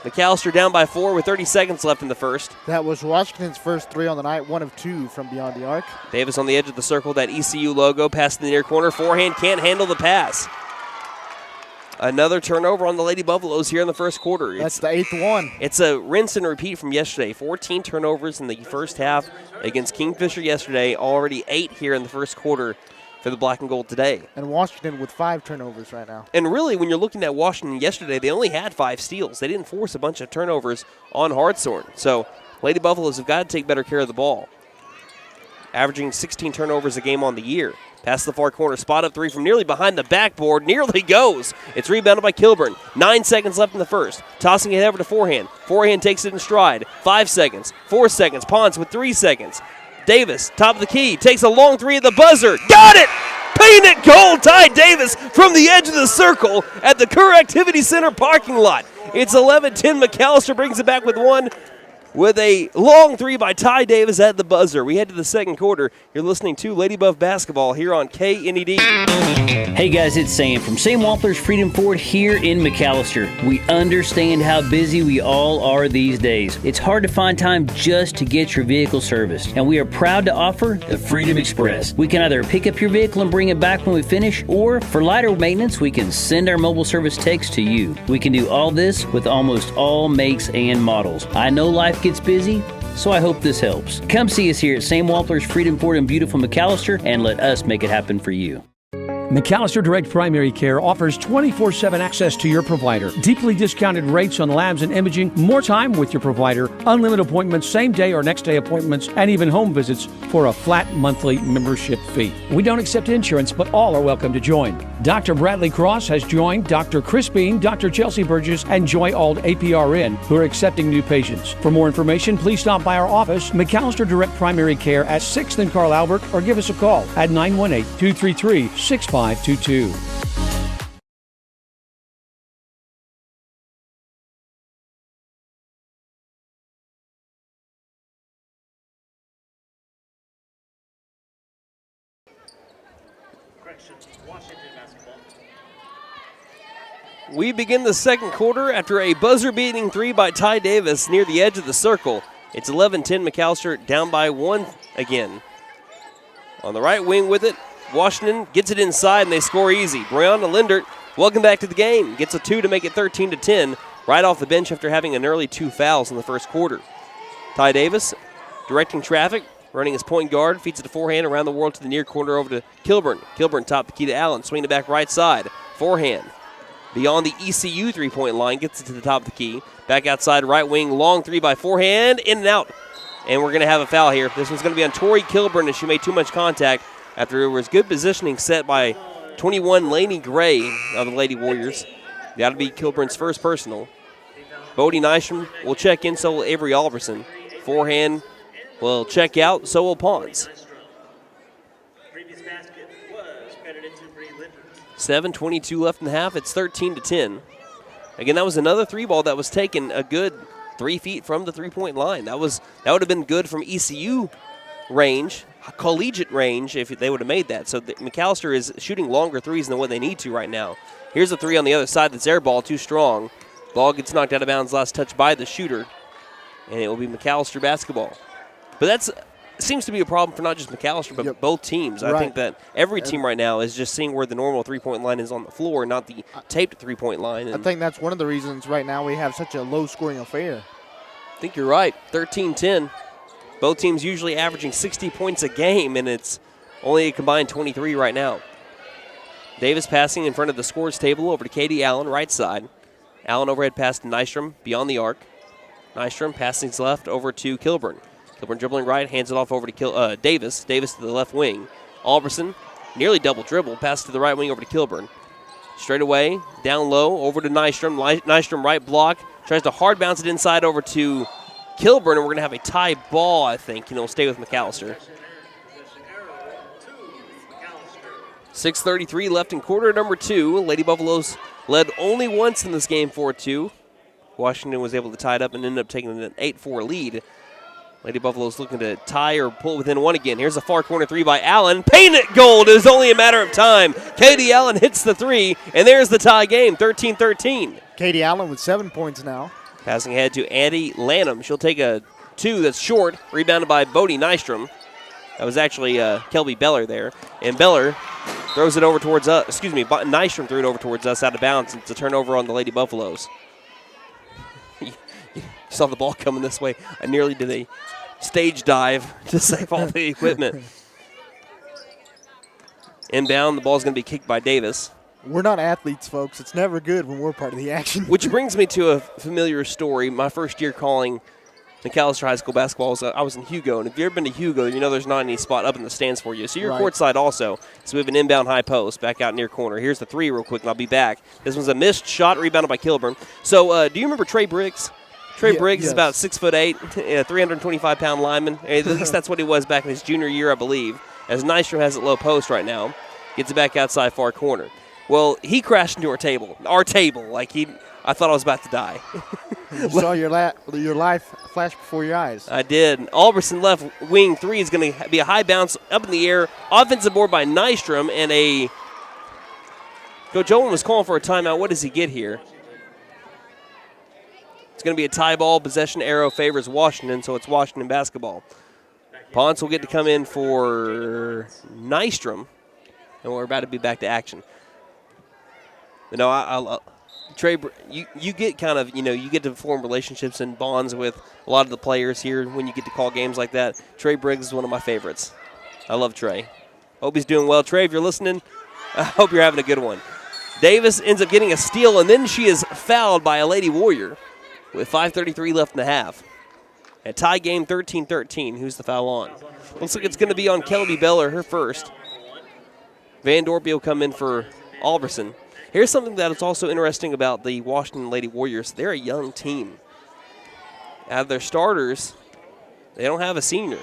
McAlester down by 4 with 30 seconds left in the first. That was Washington's first 3 on the night, 1 of 2 from beyond the arc. Davis on the edge of the circle, that ECU logo, pass in the near corner. Forehand can't handle the pass. Another turnover on the Lady Buffaloes here in the first quarter. That's the 8th one. It's a rinse and repeat from yesterday. 14 turnovers in the first half against Kingfisher yesterday. Already 8 here in the first quarter for the black and gold today. And Washington with 5 turnovers right now. And really, when you're looking at Washington yesterday, they only had 5 steals. They didn't force a bunch of turnovers on Hartshorn. So Lady Buffaloes have got to take better care of the ball. Averaging 16 turnovers a game on the year. Past the far corner, spot up 3 from nearly behind the backboard. Nearly goes. It's rebounded by Kilburn. 9 seconds left in the first. Tossing it over to Forehand. Forehand takes it in stride. 5 seconds. 4 seconds. Ponce with 3 seconds. Davis, top of the key, takes a long 3 at the buzzer. Got it! Paint it gold. Ty Davis from the edge of the circle at the Kerr Activity Center parking lot. It's 11-10. McAlester brings it back with 1. With a long 3 by Ty Davis at the buzzer. We head to the second quarter. You're listening to Lady Buff Basketball here on KNED. Hey guys, it's Sam from Sam Walters Freedom Ford here in McAlester. We understand how busy we all are these days. It's hard to find time just to get your vehicle serviced, and we are proud to offer the Freedom Express. We can either pick up your vehicle and bring it back when we finish, or for lighter maintenance, we can send our mobile service techs to you. We can do all this with almost all makes and models. I know life gets busy, so I hope this helps. Come see us here at Sam Walters Freedom Ford in beautiful McAlester and let us make it happen for you. McAlester Direct Primary Care offers 24/7 access to your provider, deeply discounted rates on labs and imaging, more time with your provider, unlimited appointments, same day or next day appointments, and even home visits for a flat monthly membership fee. We don't accept insurance, but all are welcome to join. Dr. Bradley Cross has joined Dr. Chris Bean, Dr. Chelsea Burgess, and Joy Ald APRN, who are accepting new patients. For more information, please stop by our office, McAlester Direct Primary Care at 6th and Carl Albert, or give us a call at 918-233-6522. We begin the second quarter after a buzzer-beating three by Ty Davis near the edge of the circle. It's 11-10 McAlester, down by one again. On the right wing with it, Washington gets it inside and they score easy. Brianna Lindert, welcome back to the game, gets a 2 to make it 13-10 right off the bench after having an early 2 fouls in the first quarter. Ty Davis directing traffic, running his point guard, feeds it a forehand around the world to the near corner over to Kilburn. Kilburn top the key to Allen, swinging it back right side, forehand. Beyond the ECU three-point line, gets it to the top of the key. Back outside right wing, long three by forehand, in and out. And we're going to have a foul here. This one's going to be on Tori Kilburn as she made too much contact after there was good positioning set by 21 Lainey Gray of the Lady Warriors. That'll be Kilburn's first personal. Bodie Nystrom will check in, so will Avery Alverson. Forehand will check out, so will Pons. 7:22 left in the half. It's 13-10. Again, that was another three ball that was taken a good 3 feet from the three-point line. That would have been good from ECU range, collegiate range, if they would have made that. So McAlester is shooting longer threes than what they need to right now. Here's a three on the other side that's air ball, too strong. Ball gets knocked out of bounds, last touch by the shooter, and it will be McAlester basketball. But that seems to be a problem for not just McAlester, but both teams. I think that every team right now is just seeing where the normal three-point line is on the floor, not the taped three-point line. I think that's one of the reasons right now we have such a low-scoring affair. I think you're right. 13-10. Both teams usually averaging 60 points a game, and it's only a combined 23 right now. Davis passing in front of the scores table over to Katie Allen, right side. Allen overhead pass to Nystrom, beyond the arc. Nystrom passing left over to Kilburn. Kilburn dribbling right, hands it off over to Davis. Davis to the left wing. Alverson, nearly double dribble, pass to the right wing over to Kilburn. Straight away, down low, over to Nystrom. Nystrom right block, tries to hard bounce it inside over to Kilburn, and we're going to have a tie ball, I think, and it'll stay with McAlester. 6:33 left in quarter number 2. Lady Buffaloes led only once in this game, 4-2. Washington was able to tie it up and ended up taking an 8-4 lead. Lady Buffaloes looking to tie or pull within one again. Here's a far corner three by Allen. Painted gold. It was only a matter of time. Katie Allen hits the three, and there's the tie game, 13-13. Katie Allen with 7 points now. Passing ahead to Addie Lanham. She'll take a 2 that's short, rebounded by Bodie Nystrom. That was actually Kelby Beller there. And Beller throws it over towards us. Nystrom threw it over towards us out of bounds. It's a turnover on the Lady Buffaloes. You saw the ball coming this way. I nearly did a stage dive to save all the equipment. Inbound, the ball's going to be kicked by Davis. We're not athletes, folks. It's never good when we're part of the action. Which brings me to a familiar story. My first year calling McAlester High School basketball, I was in Hugo, and if you've ever been to Hugo, you know there's not any spot up in the stands for you. So you're courtside also. So we have an inbound high post back out near corner. Here's the three real quick, and I'll be back. This one's a missed shot, rebounded by Kilburn. So do you remember Trey Briggs? Trey Briggs is about 6'8", 325-pound lineman. At least that's what he was back in his junior year, I believe. As Nystrom has it low post right now. Gets it back outside far corner. Well, he crashed into our table. I thought I was about to die. You saw your life flash before your eyes. I did. Alberson left wing three is going to be a high bounce up in the air. Offensive board by Nystrom, and Coach Owen was calling for a timeout. What does he get here? It's going to be a tie ball. Possession arrow favors Washington, so it's Washington basketball. Ponce will get to come in for Nystrom, and we're about to be back to action. But no, Trey, you get kind of, you get to form relationships and bonds with a lot of the players here when you get to call games like that. Trey Briggs is one of my favorites. I love Trey. Hope he's doing well. Trey, if you're listening, I hope you're having a good one. Davis ends up getting a steal, and then she is fouled by a Lady Warrior with 5:33 left in the half. A tie game, 13-13. Who's the foul on? Looks like it's going to be on Kelby Beller, her first. Van Dorpy will come in for Alverson. Here's something that is also interesting about the Washington Lady Warriors. They're a young team. Out of their starters, they don't have a senior.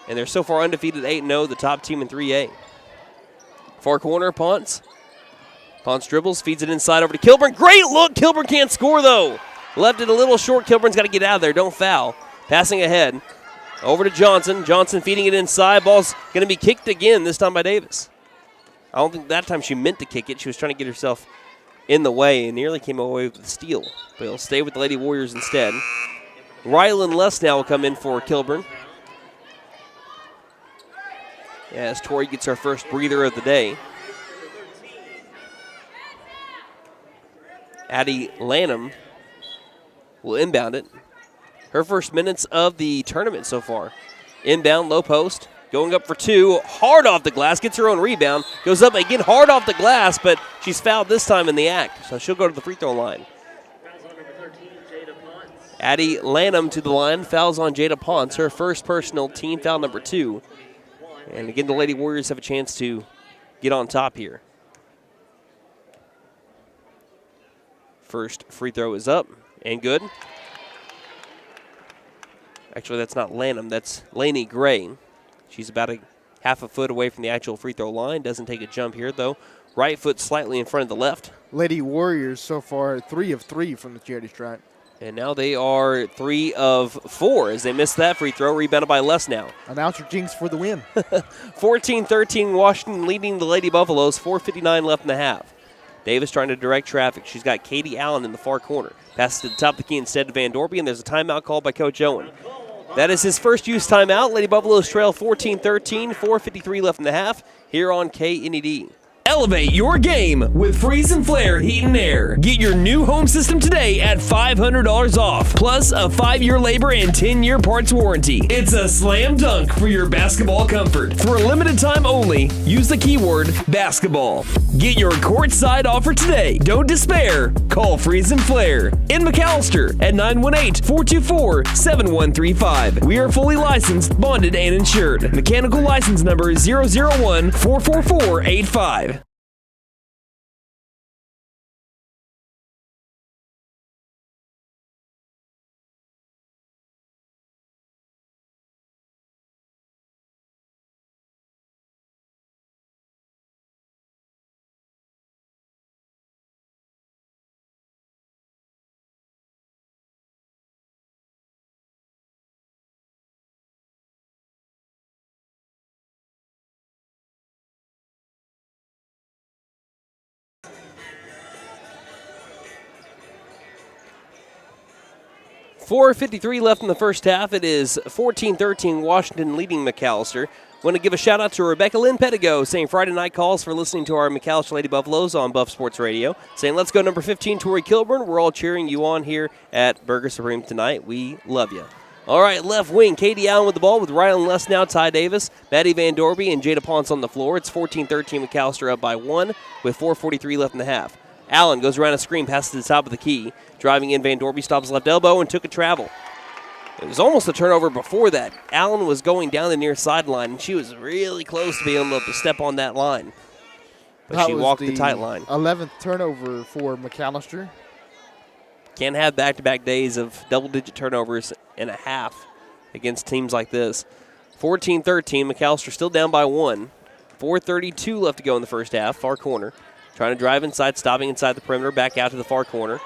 And they're so far undefeated 8-0, the top team in 3A. Far corner, Ponce. Ponce dribbles, feeds it inside over to Kilburn. Great look. Kilburn can't score, though. Left it a little short. Kilburn's got to get out of there. Don't foul. Passing ahead. Over to Johnson. Johnson feeding it inside. Ball's going to be kicked again, this time by Davis. I don't think that time she meant to kick it. She was trying to get herself in the way and nearly came away with the steal. But he'll stay with the Lady Warriors instead. Rylan Less now will come in for Kilburn. As Tori gets her first breather of the day. Addie Lanham will inbound it. Her first minutes of the tournament so far. Inbound, low post, going up for two. Hard off the glass, gets her own rebound. Goes up again, hard off the glass, but she's fouled this time in the act. So she'll go to the free throw line. Addie Lanham to the line. Fouls on Jada Ponce, her first personal, team foul number 2. And again, the Lady Warriors have a chance to get on top here. First free throw is up and good. Actually, that's not Lanham. That's Lainey Gray. She's about a half a foot away from the actual free throw line. Doesn't take a jump here, though. Right foot slightly in front of the left. Lady Warriors so far 3 of 3 from the charity stripe. And now they are 3 of 4 as they missed that free throw. Rebounded by Les now. Announcer Jinx for the win. 14-13, Washington leading the Lady Buffaloes. 4:59 left in the half. Davis trying to direct traffic. She's got Katie Allen in the far corner. Passes to the top of the key instead to Van Dorpy, and there's a timeout called by Coach Owen. That is his first use timeout. Lady Buffaloes trail 14-13, 4:53 left in the half here on KNED. Elevate your game with Freeze and Flare Heat and Air. Get your new home system today at $500 off, plus a 5-year labor and 10-year parts warranty. It's a slam dunk for your basketball comfort. For a limited time only, use the keyword basketball. Get your courtside offer today. Don't despair. Call Freeze and Flare in McAlester at 918-424-7135. We are fully licensed, bonded, and insured. Mechanical license number 001-44485. 4:53 left in the first half. It is 14-13, Washington leading McAlester. Want to give a shout out to Rebecca Lynn Pedigo, saying Friday night calls for listening to our McAlester Lady Buffaloes on Buff Sports Radio. Saying let's go number 15, Tori Kilburn. We're all cheering you on here at Burger Supreme tonight. We love you. All right, left wing, Katie Allen with the ball with Rylan Less now, Ty Davis, Maddie Van Dorby, and Jada Ponce on the floor. It's 14-13, McAlester up by 1 with 4:43 left in the half. Allen goes around a screen, passes to the top of the key. Driving in, Van Dorby stops left elbow and took a travel. It was almost a turnover before that. Allen was going down the near sideline, and she was really close to being able to step on that line. But she walked the tight line. 11th turnover for McAlester. Can't have back-to-back days of double-digit turnovers and a half against teams like this. 14-13, McAlester still down by 1. 4:32 left to go in the first half, far corner. Trying to drive inside, stopping inside the perimeter, back out to the far corner.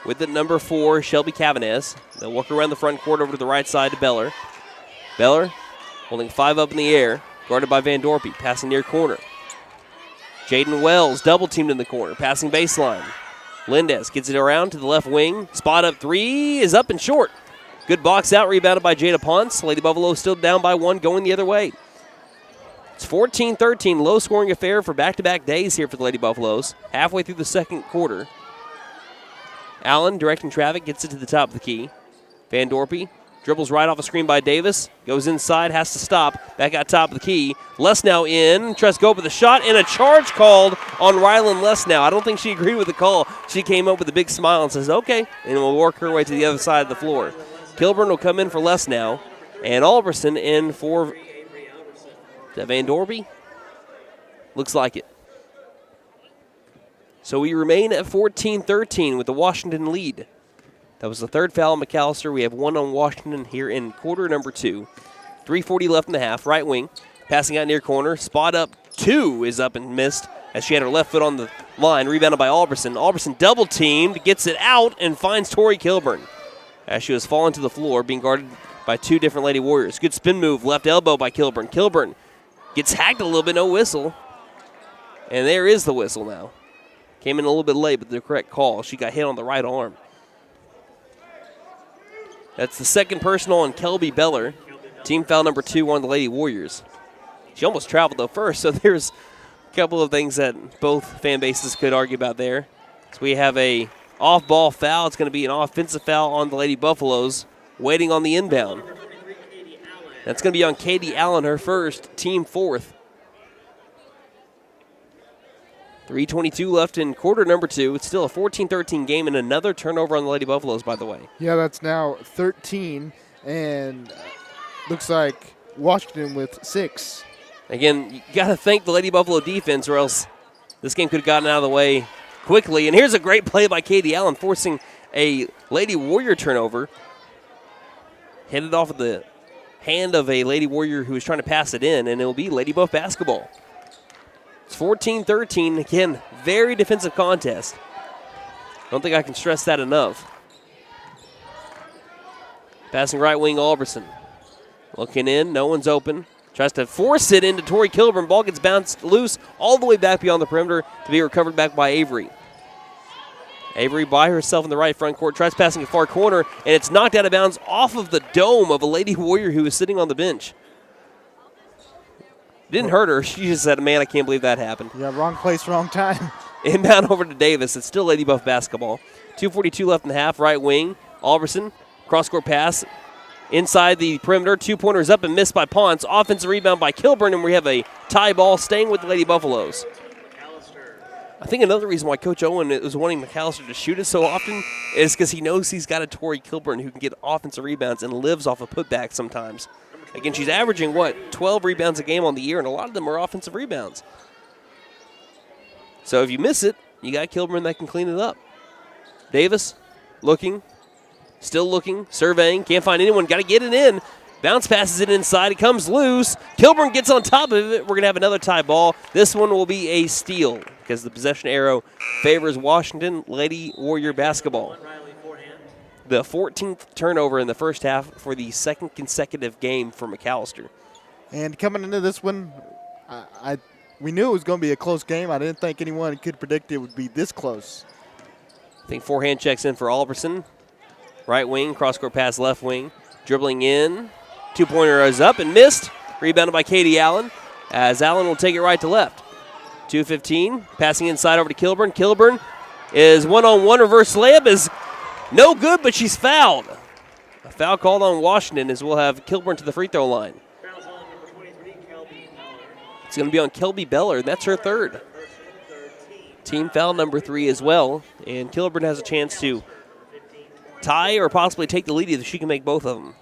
With it, number 4, Shelby Cavanez. They'll work around the front court over to the right side to Beller. Beller holding 5 up in the air, guarded by Van Dorpy, passing near corner. Jaden Wells double-teamed in the corner, passing baseline. Lindes gets it around to the left wing. Spot up 3 is up and short. Good box out, rebounded by Jada Ponce. Lady Buffalo still down by 1, going the other way. It's 14-13, low-scoring affair for back-to-back days here for the Lady Buffaloes. Halfway through the second quarter. Allen directing traffic, gets it to the top of the key. Van Dorpy Dribbles right off a screen by Davis. Goes inside, has to stop. Back out top of the key. Lesnow in. Tries to go up with a shot, and a charge called on Rylan Lesnow. I don't think she agreed with the call. She came up with a big smile and says, okay, and will work her way to the other side of the floor. Kilburn will come in for Lesnow, and Alberson in for, is that Van Dorby? Looks like it. So we remain at 14-13 with the Washington lead. That was the third foul on McAlester. We have one on Washington here in quarter number 2. 3:40 left in the half. Right wing. Passing out near corner. Spot up 2 is up and missed as she had her left foot on the line. Rebounded by Alberson. Alberson double teamed. Gets it out and finds Tori Kilburn as she was falling to the floor, being guarded by 2 different Lady Warriors. Good spin move. Left elbow by Kilburn. Kilburn gets hacked a little bit. No whistle. And there is the whistle now. Came in a little bit late, but the correct call. She got hit on the right arm. That's the second personal on Kelby Beller. Team foul number 2 on the Lady Warriors. She almost traveled, though, first, so there's a couple of things that both fan bases could argue about there. So we have a off-ball foul. It's going to be an offensive foul on the Lady Buffaloes, waiting on the inbound. That's going to be on Katie Allen, her first, team 4th. 3:22 left in quarter number 2. It's still a 14-13 game and another turnover on the Lady Buffaloes, by the way. Yeah, that's now 13, and looks like Washington with 6. Again, you got to thank the Lady Buffalo defense, or else this game could have gotten out of the way quickly. And here's a great play by Katie Allen, forcing a Lady Warrior turnover. Hit it off of the hand of a Lady Warrior who was trying to pass it in, and it will be Lady Buff basketball. It's 14-13. Again, very defensive contest. I don't think I can stress that enough. Passing right wing, Alberson. Looking in, no one's open. Tries to force it into Tori Kilburn. Ball gets bounced loose all the way back beyond the perimeter to be recovered back by Avery. Avery by herself in the right front court. Tries passing a far corner, and it's knocked out of bounds off of the dome of a Lady Warrior who was sitting on the bench. Didn't hurt her. She just said, man, I can't believe that happened. Yeah, wrong place, wrong time. Inbound over to Davis. It's still Lady Buff basketball. 2:42 left in the half. Right wing. Alberson. Cross-court pass. Inside the perimeter. 2-pointers up and missed by Ponce. Offensive rebound by Kilburn, and we have a tie ball staying with the Lady Buffaloes. I think another reason why Coach Owen is wanting McAlester to shoot it so often is because he knows he's got a Tori Kilburn who can get offensive rebounds and lives off of putbacks sometimes. Again, she's averaging, 12 rebounds a game on the year, and a lot of them are offensive rebounds. So if you miss it, you got Kilburn that can clean it up. Davis looking, still looking, surveying, can't find anyone, got to get it in. Bounce passes it inside, it comes loose. Kilburn gets on top of it. We're going to have another tie ball. This one will be a steal because the possession arrow favors Washington Lady Warrior basketball. The 14th turnover in the first half for the second consecutive game for McAlester. And coming into this one, we knew it was going to be a close game. I didn't think anyone could predict it would be this close. I think forehand checks in for Alberson. Right wing, cross-court pass left wing. Dribbling in. 2-pointer is up and missed. Rebounded by Katie Allen as Allen will take it right to left. 2:15, passing inside over to Kilburn. Kilburn is one-on-one reverse layup is no good, but she's fouled. A foul called on Washington as we'll have Kilburn to the free throw line. It's going to be on Kelby Beller. That's her third. Team foul number 3 as well. And Kilburn has a chance to tie or possibly take the lead if she can make both of them.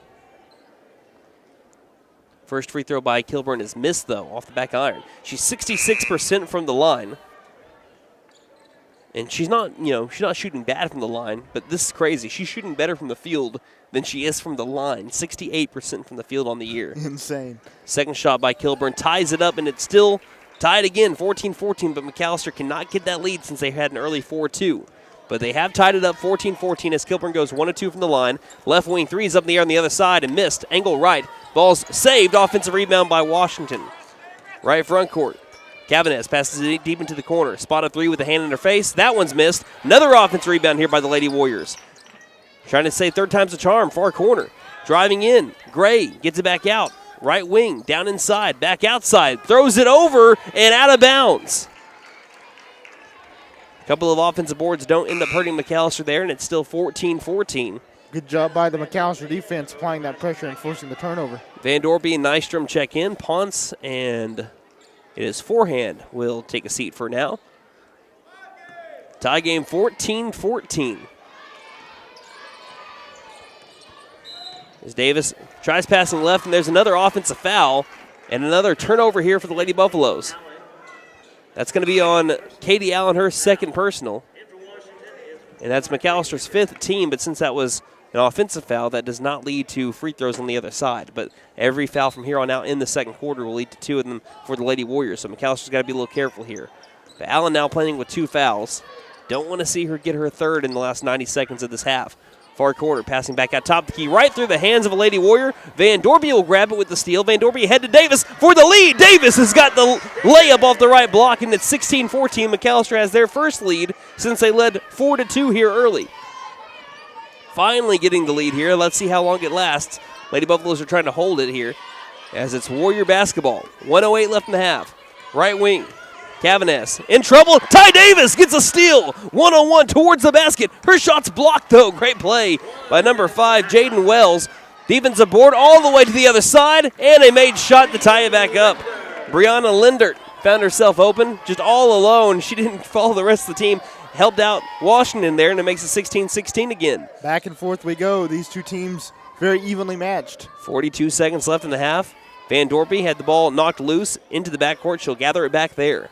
First free throw by Kilburn is missed, though, off the back iron. She's 66% from the line. And she's not shooting bad from the line, but this is crazy. She's shooting better from the field than she is from the line. 68% from the field on the year. Insane. Second shot by Kilburn ties it up, and it's still tied again, 14-14, but McAlester cannot get that lead since they had an early 4-2. But they have tied it up 14-14 as Kilburn goes 1 of 2 from the line. Left wing 3 is up in the air on the other side and missed. Angle right. Ball's saved. Offensive rebound by Washington. Right front court. Cavanez passes it deep into the corner. Spotted 3 with a hand in her face. That one's missed. Another offensive rebound here by the Lady Warriors. Trying to say third time's a charm. Far corner. Driving in. Gray gets it back out. Right wing. Down inside. Back outside. Throws it over and out of bounds. A couple of offensive boards don't end up hurting McAlester there, and it's still 14-14. Good job by the McAlester defense applying that pressure and forcing the turnover. Van Dorpy and Nystrom check in. Ponce and it is Forehand will take a seat for now. Tie game 14-14. As Davis tries passing left, and there's another offensive foul and another turnover here for the Lady Buffaloes. That's going to be on Katie Allen, her second personal. And that's McAllister's fifth team, but since that was an offensive foul, that does not lead to free throws on the other side. But every foul from here on out in the second quarter will lead to 2 of them for the Lady Warriors. So McAllister's got to be a little careful here. But Allen now playing with 2 fouls. Don't want to see her get her third in the last 90 seconds of this half. Far corner, passing back out top of the key, right through the hands of a Lady Warrior. Van Dorpy will grab it with the steal. Van Dorpy ahead to Davis for the lead. Davis has got the layup off the right block, and it's 16-14. McAlester has their first lead since they led 4-2 here early. Finally getting the lead here. Let's see how long it lasts. Lady Buffaloes are trying to hold it here as it's Warrior basketball. 1:08 left in the half. Right wing. Cavanes in trouble. Ty Davis gets a steal. 1-on-1 towards the basket. Her shot's blocked, though. Great play by number 5, Jaden Wells. Defensive board all the way to the other side, and a made shot to tie it back up. Brianna Lindert found herself open, just all alone. She didn't follow the rest of the team. Helped out Washington there, and it makes it 16-16 again. Back and forth we go. These two teams very evenly matched. 42 seconds left in the half. Van Dorpy had the ball knocked loose into the backcourt. She'll gather it back there.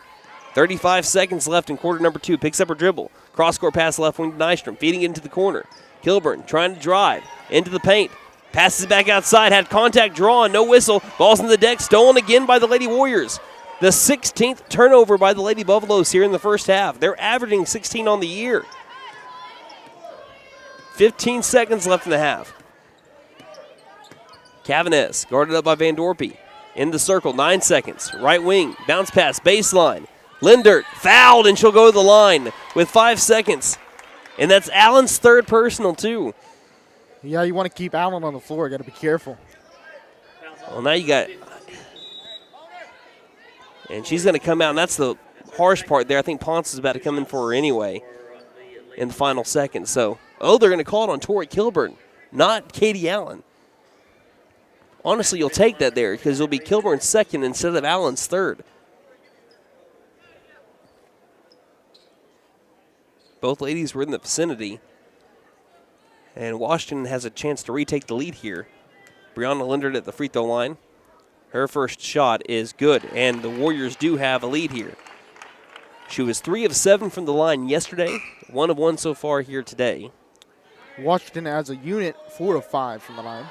35 seconds left in quarter number 2. Picks up her dribble. Cross-court pass left wing to Nystrom. Feeding it into the corner. Kilburn trying to drive into the paint. Passes it back outside. Had contact drawn. No whistle. Ball's in the deck. Stolen again by the Lady Warriors. The 16th turnover by the Lady Buffaloes here in the first half. They're averaging 16 on the year. 15 seconds left in the half. Cavanes guarded up by Van Dorpy. In the circle. 9 seconds. Right wing. Bounce pass. Baseline. Lindert fouled, and she'll go to the line with 5 seconds. And that's Allen's third personal, too. Yeah, you want to keep Allen on the floor. Got to be careful. Well, now you got... And she's going to come out, and that's the harsh part there. I think Ponce is about to come in for her anyway in the final second. So, they're going to call it on Tori Kilburn, not Katie Allen. Honestly, you'll take that there because it'll be Kilburn's second instead of Allen's third. Both ladies were in the vicinity. And Washington has a chance to retake the lead here. Brianna Lindert at the free throw line. Her first shot is good, and the Warriors do have a lead here. She was 3 of 7 from the line yesterday, 1 of 1 so far here today. Washington as a unit, 4 of 5 from the line.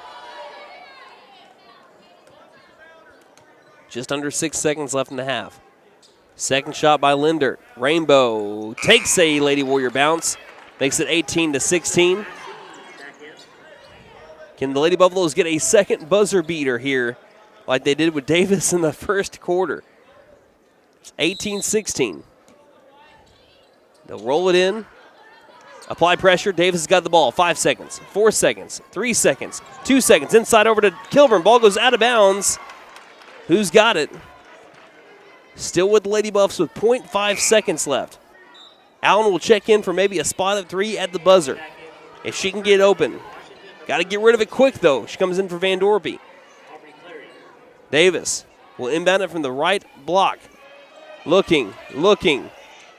Just under 6 seconds left in the half. Second shot by Lindert. Rainbow takes a Lady Warrior bounce. Makes it 18-16. Can the Lady Buffaloes get a second buzzer beater here like they did with Davis in the first quarter? It's 18-16. They'll roll it in. Apply pressure. Davis has got the ball. 5 seconds. 4 seconds. 3 seconds. 2 seconds. Inside over to Kilburn. Ball goes out of bounds. Who's got it? Still with the Lady Buffs with 0.5 seconds left. Allen will check in for maybe a spot at 3 at the buzzer if she can get open. Got to get rid of it quick, though. She comes in for Van Dorpy. Davis will inbound it from the right block. Looking.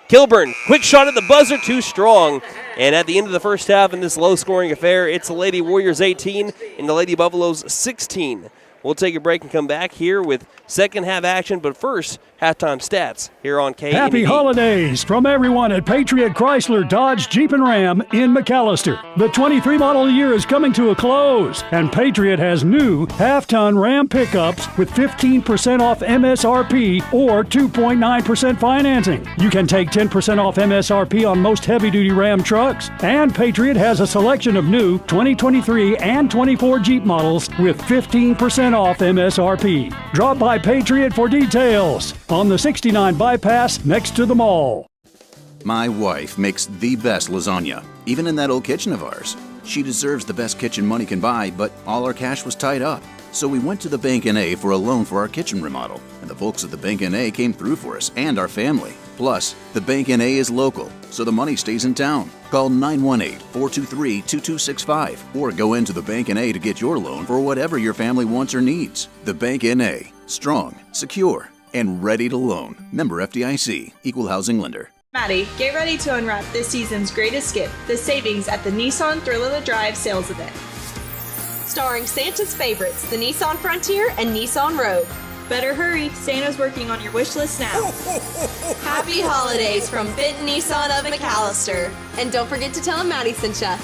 Kilburn, quick shot at the buzzer, too strong. And at the end of the first half in this low-scoring affair, it's the Lady Warriors 18 and the Lady Buffaloes 16. We'll take a break and come back here with second half action, but first, halftime stats here on KNED. Happy holidays from everyone at Patriot Chrysler Dodge Jeep and Ram in McAlester. The 23 model year is coming to a close, and Patriot has new half-ton Ram pickups with 15% off MSRP or 2.9% financing. You can take 10% off MSRP on most heavy-duty Ram trucks, and Patriot has a selection of new 2023 and 24 Jeep models with 15% off MSRP. Drop by Patriot for details on the 69 bypass next to the mall. My wife makes the best lasagna, even in that old kitchen of ours. She deserves the best kitchen money can buy, but all our cash was tied up. So we went to the Bank N.A. for a loan for our kitchen remodel, and the folks at the Bank N.A. came through for us and our family. Plus, the Bank NA is local, so the money stays in town. Call 918-423-2265 or go into the Bank NA to get your loan for whatever your family wants or needs. The Bank NA. Strong, secure, and ready to loan. Member FDIC. Equal housing lender. Maddie, get ready to unwrap this season's greatest gift, the savings at the Nissan Thrill of the Drive sales event. Starring Santa's favorites, the Nissan Frontier and Nissan Rogue. Better hurry, Santa's working on your wish list now. Happy holidays from Benton Nissan of McAlester. And don't forget to tell him Maddie sent ya.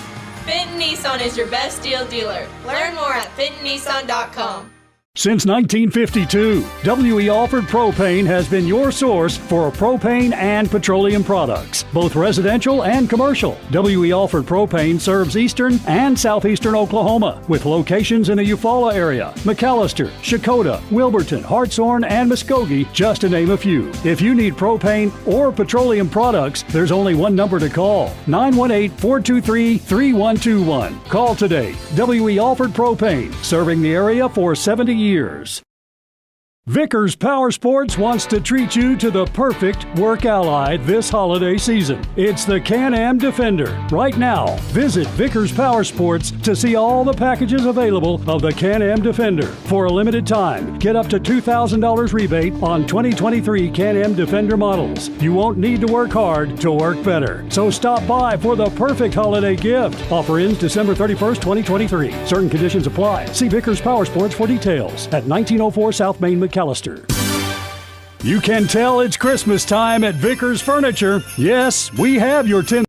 Benton Nissan is your best deal dealer. Learn more at bentonnissan.com. Since 1952, W.E. Alford Propane has been your source for propane and petroleum products, both residential and commercial. W.E. Alford Propane serves eastern and southeastern Oklahoma, with locations in the Eufaula area, McAlester, Shakota, Wilburton, Hartshorn, and Muskogee, just to name a few. If you need propane or petroleum products, there's only one number to call, 918-423-3121. Call today. W.E. Alford Propane, serving the area for 70 years. Vickers Power Sports wants to treat you to the perfect work ally this holiday season. It's the Can-Am Defender. Right now, visit Vickers Power Sports to see all the packages available of the Can-Am Defender. For a limited time, get up to $2,000 rebate on 2023 Can-Am Defender models. You won't need to work hard to work better. So stop by for the perfect holiday gift. Offer ends December 31st, 2023. Certain conditions apply. See Vickers Power Sports for details at 1904 South Main, McAlester. You can tell it's Christmas time at Vickers Furniture. Yes, we have your 10.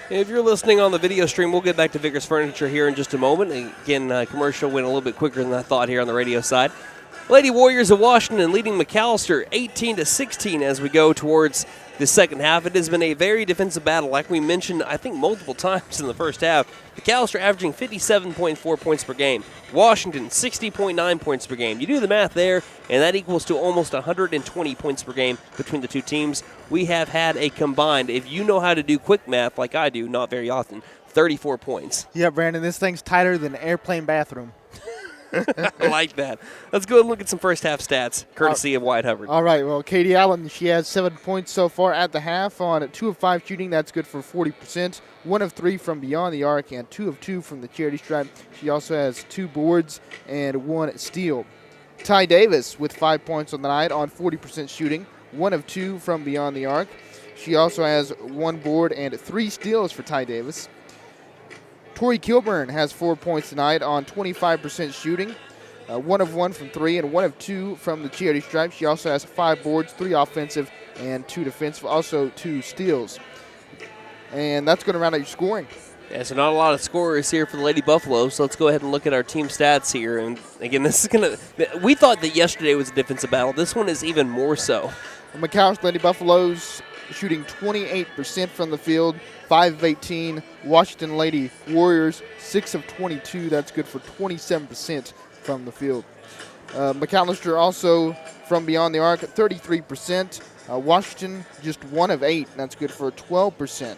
If you're listening on the video stream, we'll get back to Vickers Furniture here in just a moment. Again, commercial went a little bit quicker than I thought here on the radio side. Lady Warriors of Washington leading McAlester 18-16 as we go towards the second half. It has been a very defensive battle, like we mentioned, I think, multiple times in the first half. McAlester averaging 57.4 points per game. Washington, 60.9 points per game. You do the math there, and that equals to almost 120 points per game between the two teams. We have had a combined, if you know how to do quick math like I do, not very often, 34 points. Yeah, Brandon, this thing's tighter than an airplane bathroom. I like that. Let's go and look at some first half stats, courtesy of Wyatt Hubbard. All right, well, Katie Allen, she has 7 points so far at the half on 2 of 5 shooting. That's good for 40%. 1 of 3 from beyond the arc and 2 of 2 from the charity stripe. She also has 2 boards and 1 steal. Ty Davis with 5 points on the night on 40% shooting. 1 of 2 from beyond the arc. She also has 1 board and 3 steals for Ty Davis. Tori Kilburn has 4 points tonight on 25% shooting. 1 of 1 from 3 and 1 of 2 from the charity stripe. She also has 5 boards, 3 offensive and 2 defensive, also 2 steals. And that's going to round out your scoring. Yeah, so not a lot of scorers here for the Lady Buffalo, so let's go ahead and look at our team stats here. And again, this is going to – we thought that yesterday was a defensive battle. This one is even more so. McAlester Lady Buffaloes shooting 28% from the field, 5 of 18. Washington Lady Warriors, 6 of 22. That's good for 27% from the field. McAlester also from beyond the arc, 33%. Washington just 1 of 8. That's good for 12%.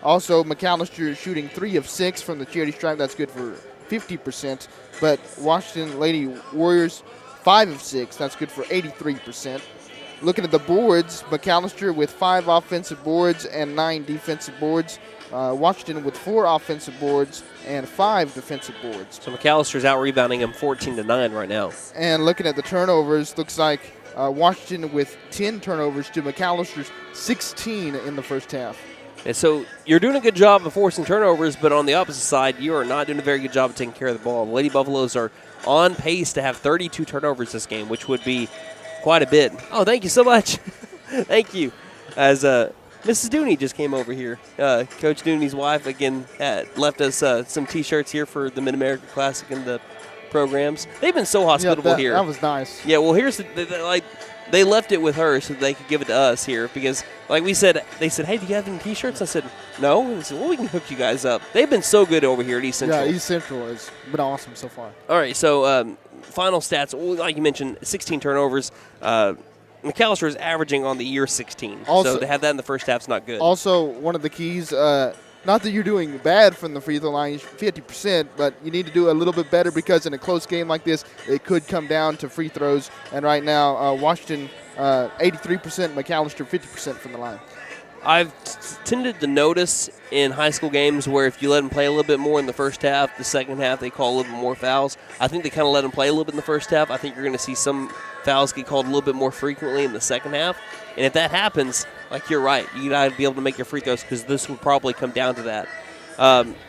Also, McAlester shooting 3 of 6 from the charity stripe. That's good for 50%. But Washington Lady Warriors, 5 of 6. That's good for 83%. Looking at the boards, McAlester with 5 offensive boards and 9 defensive boards. Washington with 4 offensive boards and 5 defensive boards. So McAllister's out-rebounding them 14-9 right now. And looking at the turnovers, looks like Washington with 10 turnovers to McAllister's 16 in the first half. And so you're doing a good job of forcing turnovers, but on the opposite side, you are not doing a very good job of taking care of the ball. The Lady Buffaloes are on pace to have 32 turnovers this game, which would be quite a bit. Oh, thank you so much. Thank you. As Mrs. Dooney just came over here. Coach Dooney's wife, again, left us some T-shirts here for the Mid-America Classic and the programs. They've been so hospitable here. That was nice. Yeah, well, here's they left it with her so they could give it to us here because, like we said, they said, hey, do you have any T-shirts? I said, no. And they said, well, we can hook you guys up. They've been so good over here at East Central. Yeah, East Central has been awesome so far. All right, so final stats, like you mentioned, 16 turnovers. McAlester is averaging on the year 16. Also, so to have that in the first half is not good. Also, one of the keys, not that you're doing bad from the free throw line, 50%, but you need to do a little bit better because in a close game like this, it could come down to free throws. And right now, Washington 83%, McAlester 50% from the line. I've tended to notice in high school games where if you let them play a little bit more in the first half, the second half they call a little bit more fouls. I think they kind of let them play a little bit in the first half. I think you're going to see some fouls get called a little bit more frequently in the second half. And if that happens, like you're right, you got to be able to make your free throws because this will probably come down to that.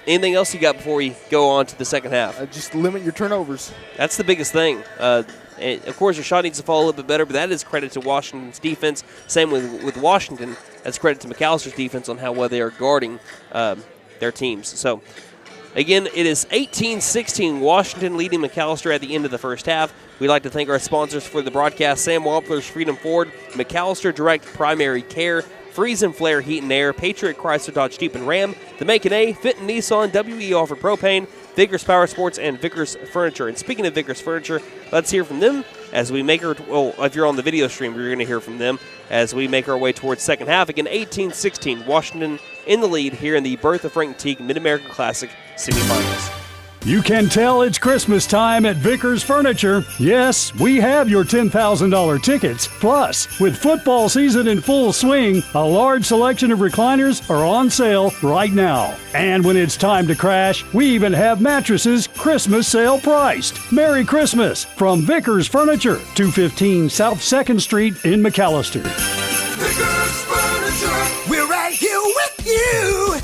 Anything else you got before we go on to the second half? Just limit your turnovers. That's the biggest thing. Of course, your shot needs to fall a little bit better, but that is credit to Washington's defense. Same with Washington. That's credit to McAllister's defense on how well they are guarding their teams. So, again, it is 18-16, Washington leading McAlester at the end of the first half. We'd like to thank our sponsors for the broadcast, Sam Wampler's Freedom Ford, McAlester Direct Primary Care, Freeze and Flare Heat and Air, Patriot Chrysler Dodge Jeep and Ram, The Macon A, Fenton Nissan, WE Offer Propane, Vickers Power Sports, and Vickers Furniture. And speaking of Vickers Furniture, let's hear from them as we make our, well, if you're on the video stream, you're going to hear from them as we make our way towards second half. Again, 18-16, Washington in the lead here in the Bertha Teague Mid-American Classic semifinals. You can tell it's Christmas time at Vickers Furniture. Yes, we have your $10,000 tickets. Plus, with football season in full swing, a large selection of recliners are on sale right now. And when it's time to crash, we even have mattresses Christmas sale priced. Merry Christmas from Vickers Furniture, 215 South 2nd Street in McAlester. Vickers Furniture, we're right here with you.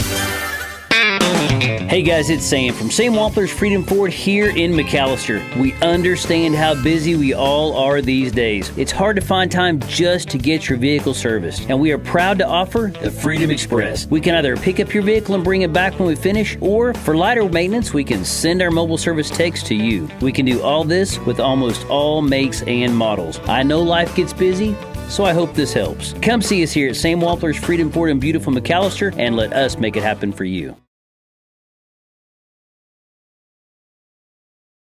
Hey guys, it's Sam from Sam Wampler's Freedom Ford here in McAlester. We understand how busy we all are these days. It's hard to find time just to get your vehicle serviced, and we are proud to offer the Freedom Express. We can either pick up your vehicle and bring it back when we finish, or for lighter maintenance, we can send our mobile service techs to you. We can do all this with almost all makes and models. I know life gets busy, so I hope this helps. Come see us here at Sam Wampler's Freedom Ford in beautiful McAlester and let us make it happen for you.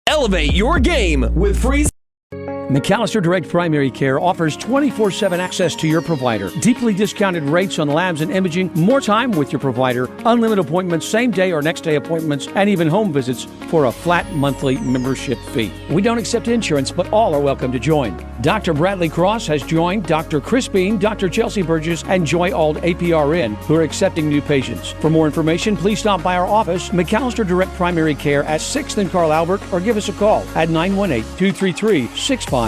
Elevate your game with Freeze. McAlester Direct Primary Care offers 24/7 access to your provider, deeply discounted rates on labs and imaging, more time with your provider, unlimited appointments, same day or next day appointments, and even home visits for a flat monthly membership fee. We don't accept insurance, but all are welcome to join. Dr. Bradley Cross has joined, Dr. Chris Bean, Dr. Chelsea Burgess, and Joy Ald APRN, who are accepting new patients. For more information, please stop by our office, McAlester Direct Primary Care at 6th and Carl Albert, or give us a call at 918-233-6522.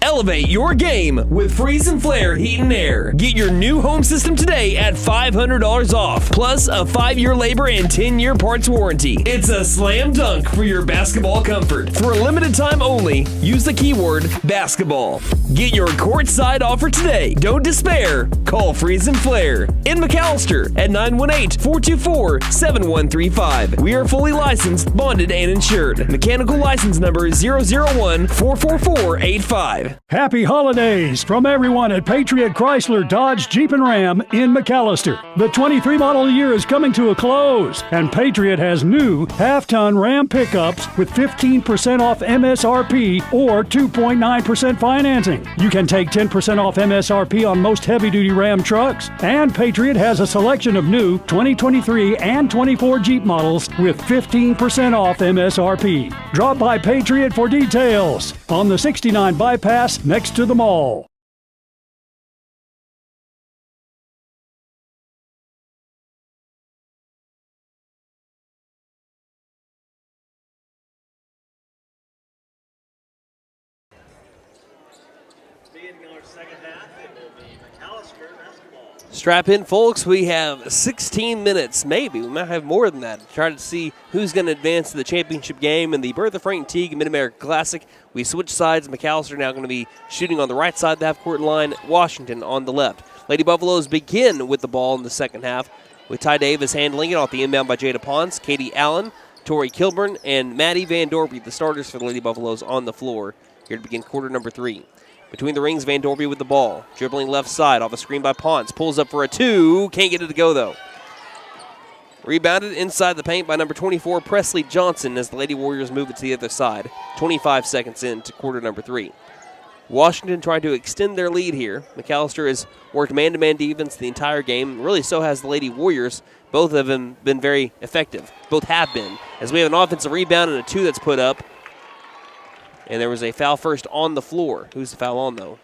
Elevate your game with Freeze and Flare Heat and Air. Get your new home system today at $500 off, plus a 5-year labor and 10-year parts warranty. It's a slam dunk for your basketball comfort. For a limited time only, use the keyword basketball. Get your courtside offer today. Don't despair. Call Freeze and Flare in McAlester at 918-424-7135. We are fully licensed, bonded, and insured. Mechanical license number 001-44485. Happy holidays from everyone at Patriot Chrysler Dodge Jeep and Ram in McAlester. The 23 model year is coming to a close, and Patriot has new half-ton Ram pickups with 15% off MSRP or 2.9% financing. You can take 10% off MSRP on most heavy-duty Ram trucks, and Patriot has a selection of new 2023 and 24 Jeep models with 15% off MSRP. Drop by Patriot for details on the 69 bypass next to the mall. Beginning our second half, it will be McAlester basketball. Strap in, folks. We have 16 minutes, maybe. We might have more than that. Try to see who's going to advance to the championship game in the Bertha Teague Mid-America Classic. We switch sides. McAlester now going to be shooting on the right side of the half-court line. Washington on the left. Lady Buffaloes begin with the ball in the second half, with Ty Davis handling it off the inbound by Jada Pons, Katie Allen, Tori Kilburn, and Maddie Van Dorby, the starters for the Lady Buffaloes, on the floor here to begin quarter number 3. Between the rings, Van Dorby with the ball. Dribbling left side off a screen by Pons. Pulls up for a 2. Can't get it to go, though. Rebounded inside the paint by number 24, Presley Johnson, as the Lady Warriors move it to the other side. 25 seconds into quarter number 3. Washington tried to extend their lead here. McAlester has worked man-to-man defense the entire game. Really, so has the Lady Warriors. Both of them been very effective. Both have been. As we have an offensive rebound and a 2 that's put up. And there was a foul first on the floor. Who's the foul on, though?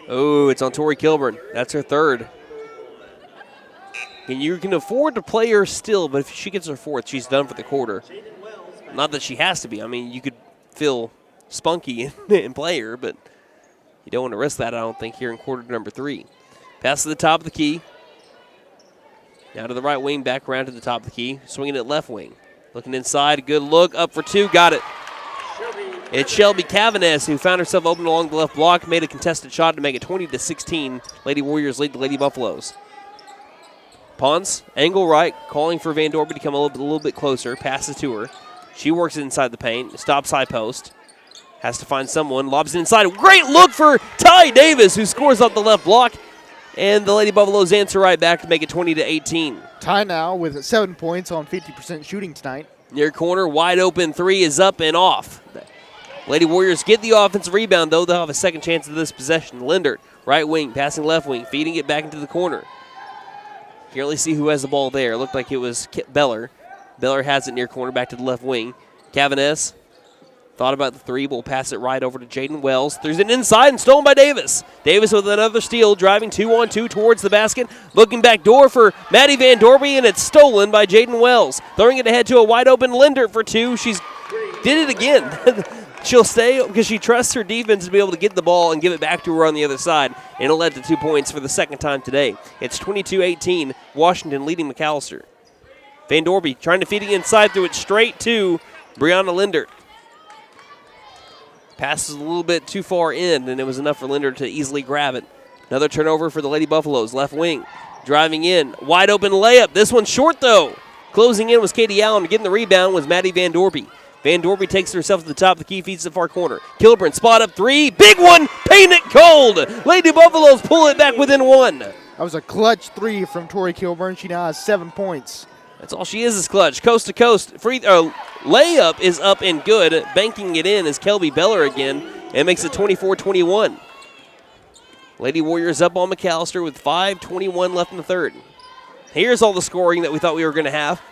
Oh, it's on Tori Kilburn. That's her third. And you can afford to play her still, but if she gets her fourth, she's done for the quarter. Not that she has to be. I mean, you could feel spunky and play her, but you don't want to risk that, I don't think, here in quarter number 3. Pass to the top of the key. Now to the right wing, back around to the top of the key. Swinging it left wing. Looking inside, good look, up for 2, got it. It's Shelby Cavanes who found herself open along the left block, made a contested shot to make it 20-16. Lady Warriors lead the Lady Buffaloes. Pons, angle right, calling for Van Dorby to come a little bit closer, passes to her. She works it inside the paint, stops high post. Has to find someone, lobs it inside. Great look for Ty Davis, who scores off the left block. And the Lady Buffaloes answer right back to make it 20-18. Ty now with 7 points on 50% shooting tonight. Near corner, wide open 3 is up and off. Lady Warriors get the offensive rebound, though. They'll have a second chance of this possession. Lindert, right wing, passing left wing, feeding it back into the corner. Can't really see who has the ball there. Looked like it was Beller. Beller has it near corner, back to the left wing. Cavanes thought about the 3, but will pass it right over to Jaden Wells. There's an inside and stolen by Davis. Davis with another steal, driving 2-on-2 towards the basket. Looking back door for Maddie Van Dorby, and it's stolen by Jaden Wells. Throwing it ahead to a wide open Lindert for 2. She's did it again. She'll stay because she trusts her defense to be able to get the ball and give it back to her on the other side. And it'll lead to 2 points for the second time today. It's 22-18, Washington leading McAlester. Van Dorby trying to feed it inside, threw it straight to Brianna Lindert. Passes a little bit too far in, and it was enough for Lindert to easily grab it. Another turnover for the Lady Buffaloes. Left wing, driving in, wide open layup. This one's short, though. Closing in was Katie Allen. Getting the rebound was Maddie Van Dorby. Van Dorby takes herself to the top of the key, feeds to the far corner. Kilburn, spot up 3. Big one, paint it cold. Lady Buffaloes pull it back within 1. That was a clutch 3 from Tori Kilburn. She now has 7 points. That's all she is clutch. Coast to coast. Layup is up and good. Banking it in is Kelby Beller again. And makes it 24-21. Lady Warriors up on McAlester with 5:21 left in the third. Here's all the scoring that we thought we were going to have.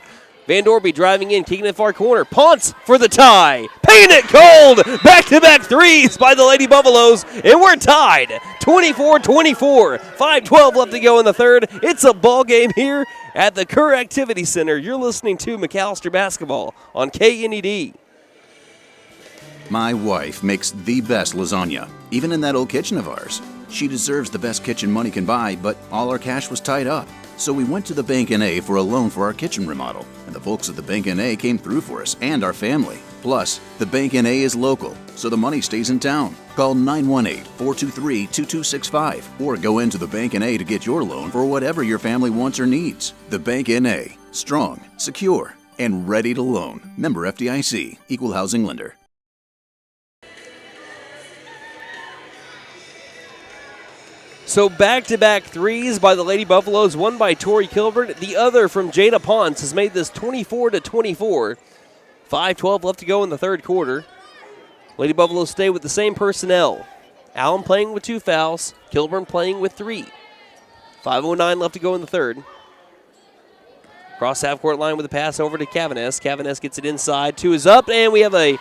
Van Dorby driving in, kicking it far corner. Ponce for the tie. Paint it cold. Back-to-back 3s by the Lady Buffaloes. And we're tied. 24-24. 5:12 left to go in the third. It's a ball game here at the Kerr Activity Center. You're listening to McAlester Basketball on KNED. My wife makes the best lasagna, even in that old kitchen of ours. She deserves the best kitchen money can buy, but all our cash was tied up. So we went to the Bank N.A. for a loan for our kitchen remodel, and the folks at the Bank N.A. came through for us and our family. Plus, the Bank N.A. is local, so the money stays in town. Call 918-423-2265 or go into the Bank N.A. to get your loan for whatever your family wants or needs. The Bank N.A. Strong, secure, and ready to loan. Member FDIC. Equal housing lender. So back-to-back 3s by the Lady Buffaloes, one by Tori Kilburn, the other from Jada Ponce has made this 24-24. 5:12 left to go in the third quarter. Lady Buffaloes stay with the same personnel. Allen playing with 2 fouls, Kilburn playing with 3. 5:09 left to go in the third. Cross half-court line with a pass over to Cavanes. Cavanes gets it inside, 2 is up, and we have I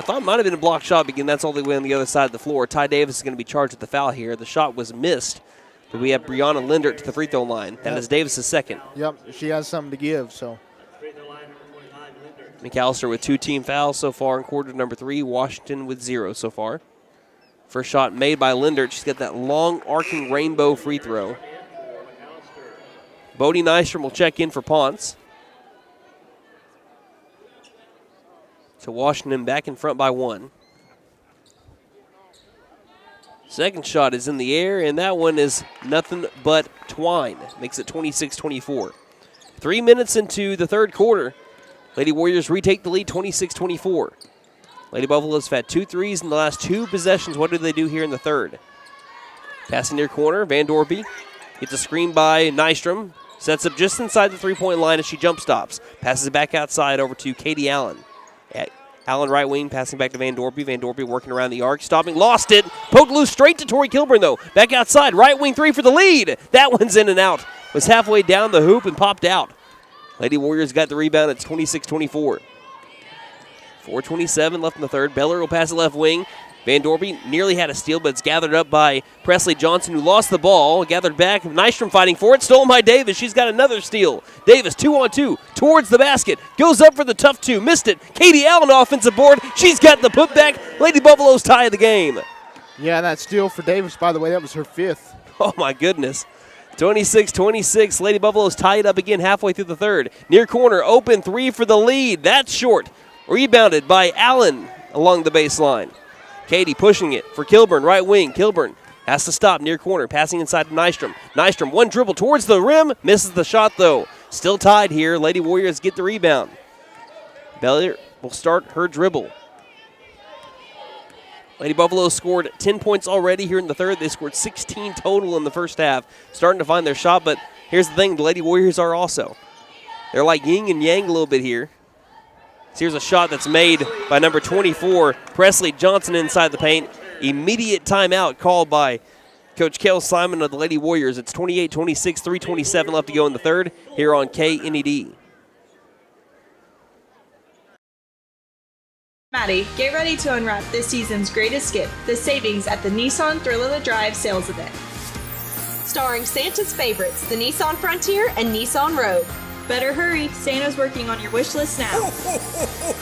thought it might have been a block shot because that's all the way on the other side of the floor. Ty Davis is going to be charged with the foul here. The shot was missed, but we have Brianna Lindert to the free throw line. That is Davis' second. Yep, she has something to give. So McAlester with 2 team fouls so far in quarter number 3. Washington with 0 so far. First shot made by Lindert. She's got that long arcing rainbow free throw. Bodie Nystrom will check in for Ponce. So Washington back in front by 1. Second shot is in the air, and that one is nothing but twine. Makes it 26-24. 3 minutes into the third quarter. Lady Warriors retake the lead 26-24. Lady Buffaloes have had 2 threes in the last 2 possessions. What do they do here in the third? Passing near corner, Van Dorby gets a screen by Nystrom. Sets up just inside the 3-point line as she jump stops. Passes it back outside over to Katie Allen. Allen right wing, passing back to Van Dorpy. Van Dorpy working around the arc, stopping, lost it. Poked loose straight to Tori Kilburn, though. Back outside, right wing three for the lead. That one's in and out. Was halfway down the hoop and popped out. Lady Warriors got the rebound. It's 26-24. 4:27 left in the third. Beller will pass it left wing. Van Dorpy nearly had a steal, but it's gathered up by Presley Johnson, who lost the ball. Gathered back. Nystrom fighting for it. Stolen by Davis. She's got another steal. Davis, 2-on-2, towards the basket. Goes up for the tough two. Missed it. Katie Allen, offensive board. She's got the putback. Lady Buffaloes tie the game. Yeah, that steal for Davis, by the way, that was her 5th. Oh, my goodness. 26-26. Lady Buffaloes tie it up again halfway through the third. Near corner, open three for the lead. That's short. Rebounded by Allen along the baseline. Katie pushing it for Kilburn, right wing. Kilburn has to stop near corner, passing inside to Nystrom. Nystrom, one dribble towards the rim, misses the shot though. Still tied here. Lady Warriors get the rebound. Bellier will start her dribble. Lady Buffalo scored 10 points already here in the third. They scored 16 total in the first half. Starting to find their shot, but here's the thing. The Lady Warriors are also. They're like yin and yang a little bit here. So here's a shot that's made by number 24, Presley Johnson inside the paint. Immediate timeout called by Coach Kel Simon of the Lady Warriors. It's 28-26, 3:27 left to go in the third here on KNED. Maddie, get ready to unwrap this season's greatest gift, the savings at the Nissan Thrill of the Drive sales event. Starring Santa's favorites, the Nissan Frontier and Nissan Rogue. Better hurry, Santa's working on your wish list now.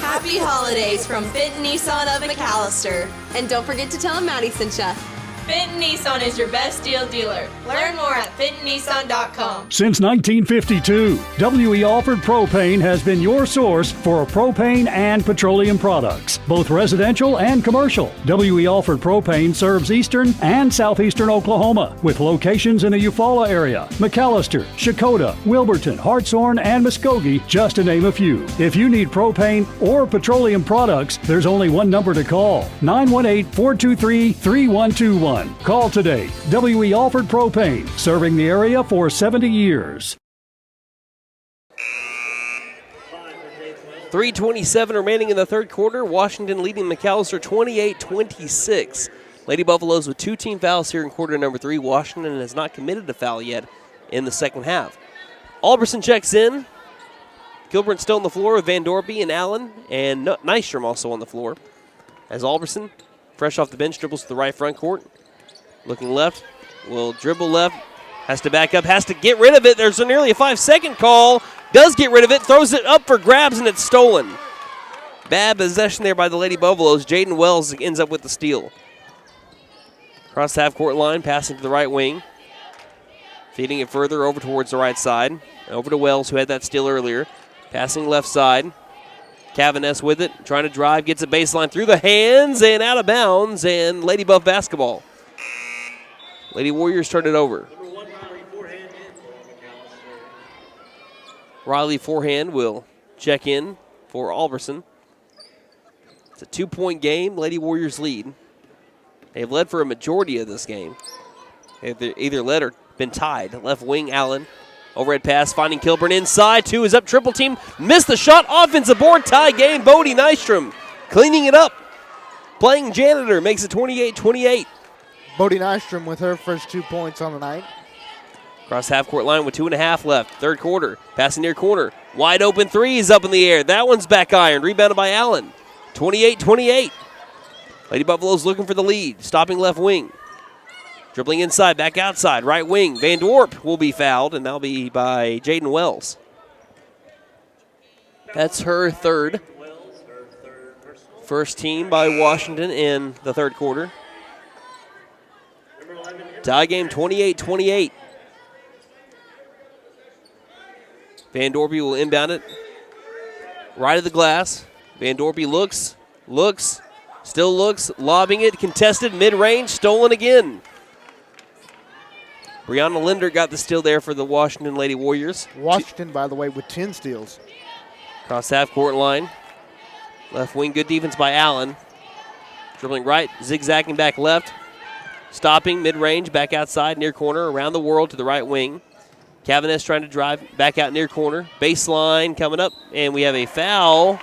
Happy holidays from Benton Nissan of McAlester. And don't forget to tell him Maddie sent ya. Benton Nissan is your best deal dealer. Learn more at bentonnissan.com. Since 1952, W.E. Alford Propane has been your source for propane and petroleum products, both residential and commercial. W.E. Alford Propane serves eastern and southeastern Oklahoma with locations in the Eufaula area, McAlester, Shakota, Wilburton, Hartshorn, and Muskogee, just to name a few. If you need propane or petroleum products, there's only one number to call, 918-423-3121. Call today. W.E. Alford Propane, serving the area for 70 years. 3:27 remaining in the third quarter. Washington leading McAlester 28-26. Lady Buffaloes with 2 team fouls here in quarter number 3. Washington has not committed a foul yet in the second half. Alberson checks in. Kilburn still on the floor with Van Dorpy and Allen, and Nystrom also on the floor. As Alberson, fresh off the bench, dribbles to the right front court. Looking left, will dribble left, has to back up, has to get rid of it. There's nearly a 5-second call. Does get rid of it, throws it up for grabs, and it's stolen. Bad possession there by the Lady Buffaloes. Jaden Wells ends up with the steal. Across the half-court line, passing to the right wing. Feeding it further over towards the right side. Over to Wells, who had that steal earlier. Passing left side. Cavaness with it, trying to drive, gets a baseline through the hands and out of bounds, and Lady Buff basketball. Lady Warriors turn it over. Riley Forehand will check in for Alberson. It's a 2-point game. Lady Warriors lead. They've led for a majority of this game. They've either led or been tied. Left wing, Allen. Overhead pass, finding Kilburn inside. 2 is up, triple team. Missed the shot. Offensive board, tie game. Bodie Nystrom cleaning it up. Playing janitor makes it 28-28. Bodie Nystrom with her first 2 points on the night. Across half-court line with 2.5 left. Third quarter. Passing near corner. Wide open three is up in the air. That one's back iron. Rebounded by Allen. 28-28. Lady Buffaloes looking for the lead. Stopping left wing. Dribbling inside, back outside. Right wing. Van Dorp will be fouled, and that'll be by Jaden Wells. That's her third. First team by Washington in the third quarter. Tie game 28-28. Van Dorpy will inbound it. Right of the glass. Van Dorpy looks, still looks, lobbing it, contested, mid-range, stolen again. Brianna Linder got the steal there for the Washington Lady Warriors. Washington, by the way, with 10 steals. Across half-court line. Left wing, good defense by Allen. Dribbling right, zigzagging back left. Stopping, mid-range, back outside, near corner, around the world to the right wing. Cavaness trying to drive back out near corner. Baseline coming up, and we have a foul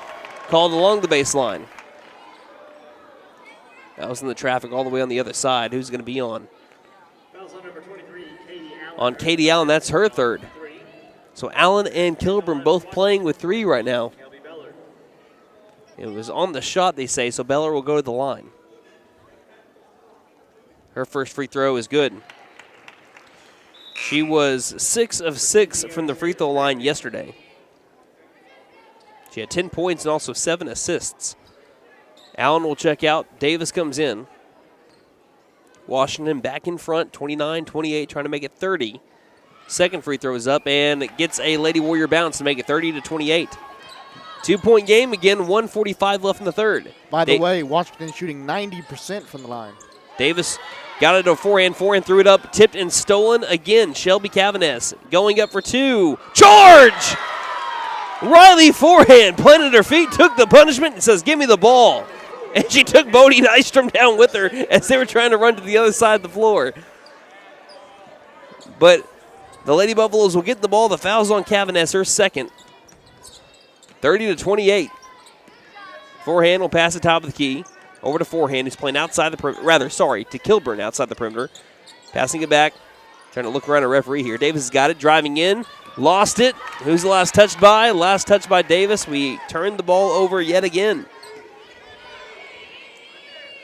called along the baseline. That was in the traffic all the way on the other side. Who's going to be on? On Katie Allen, that's her third. So Allen and Kilburn both playing with 3 right now. It was on the shot, they say, so Beller will go to the line. Her first free throw is good. She was 6 of 6 from the free throw line yesterday. She had 10 points and also 7 assists. Allen will check out. Davis comes in. Washington back in front, 29-28, trying to make it 30. Second free throw is up, and it gets a Lady Warrior bounce to make it 30-28. 2-point game, again, 1:45 left in the third. By the way, Washington shooting 90% from the line. Davis got it to forehand, threw it up, tipped and stolen again. Shelby Cavanes going up for 2. Charge! Riley forehand, planted her feet, took the punishment, and says, give me the ball. And she took Bodie Nystrom down with her as they were trying to run to the other side of the floor. But the Lady Buffaloes will get the ball. The foul's on Cavanes, her second. 30-28. Forehand will pass the top of the key. Over to forehand, who's playing outside the perimeter. To Kilburn outside the perimeter. Passing it back. Trying to look around a referee here. Davis has got it, driving in. Lost it. Who's the last touched by? Last touch by Davis. We turned the ball over yet again.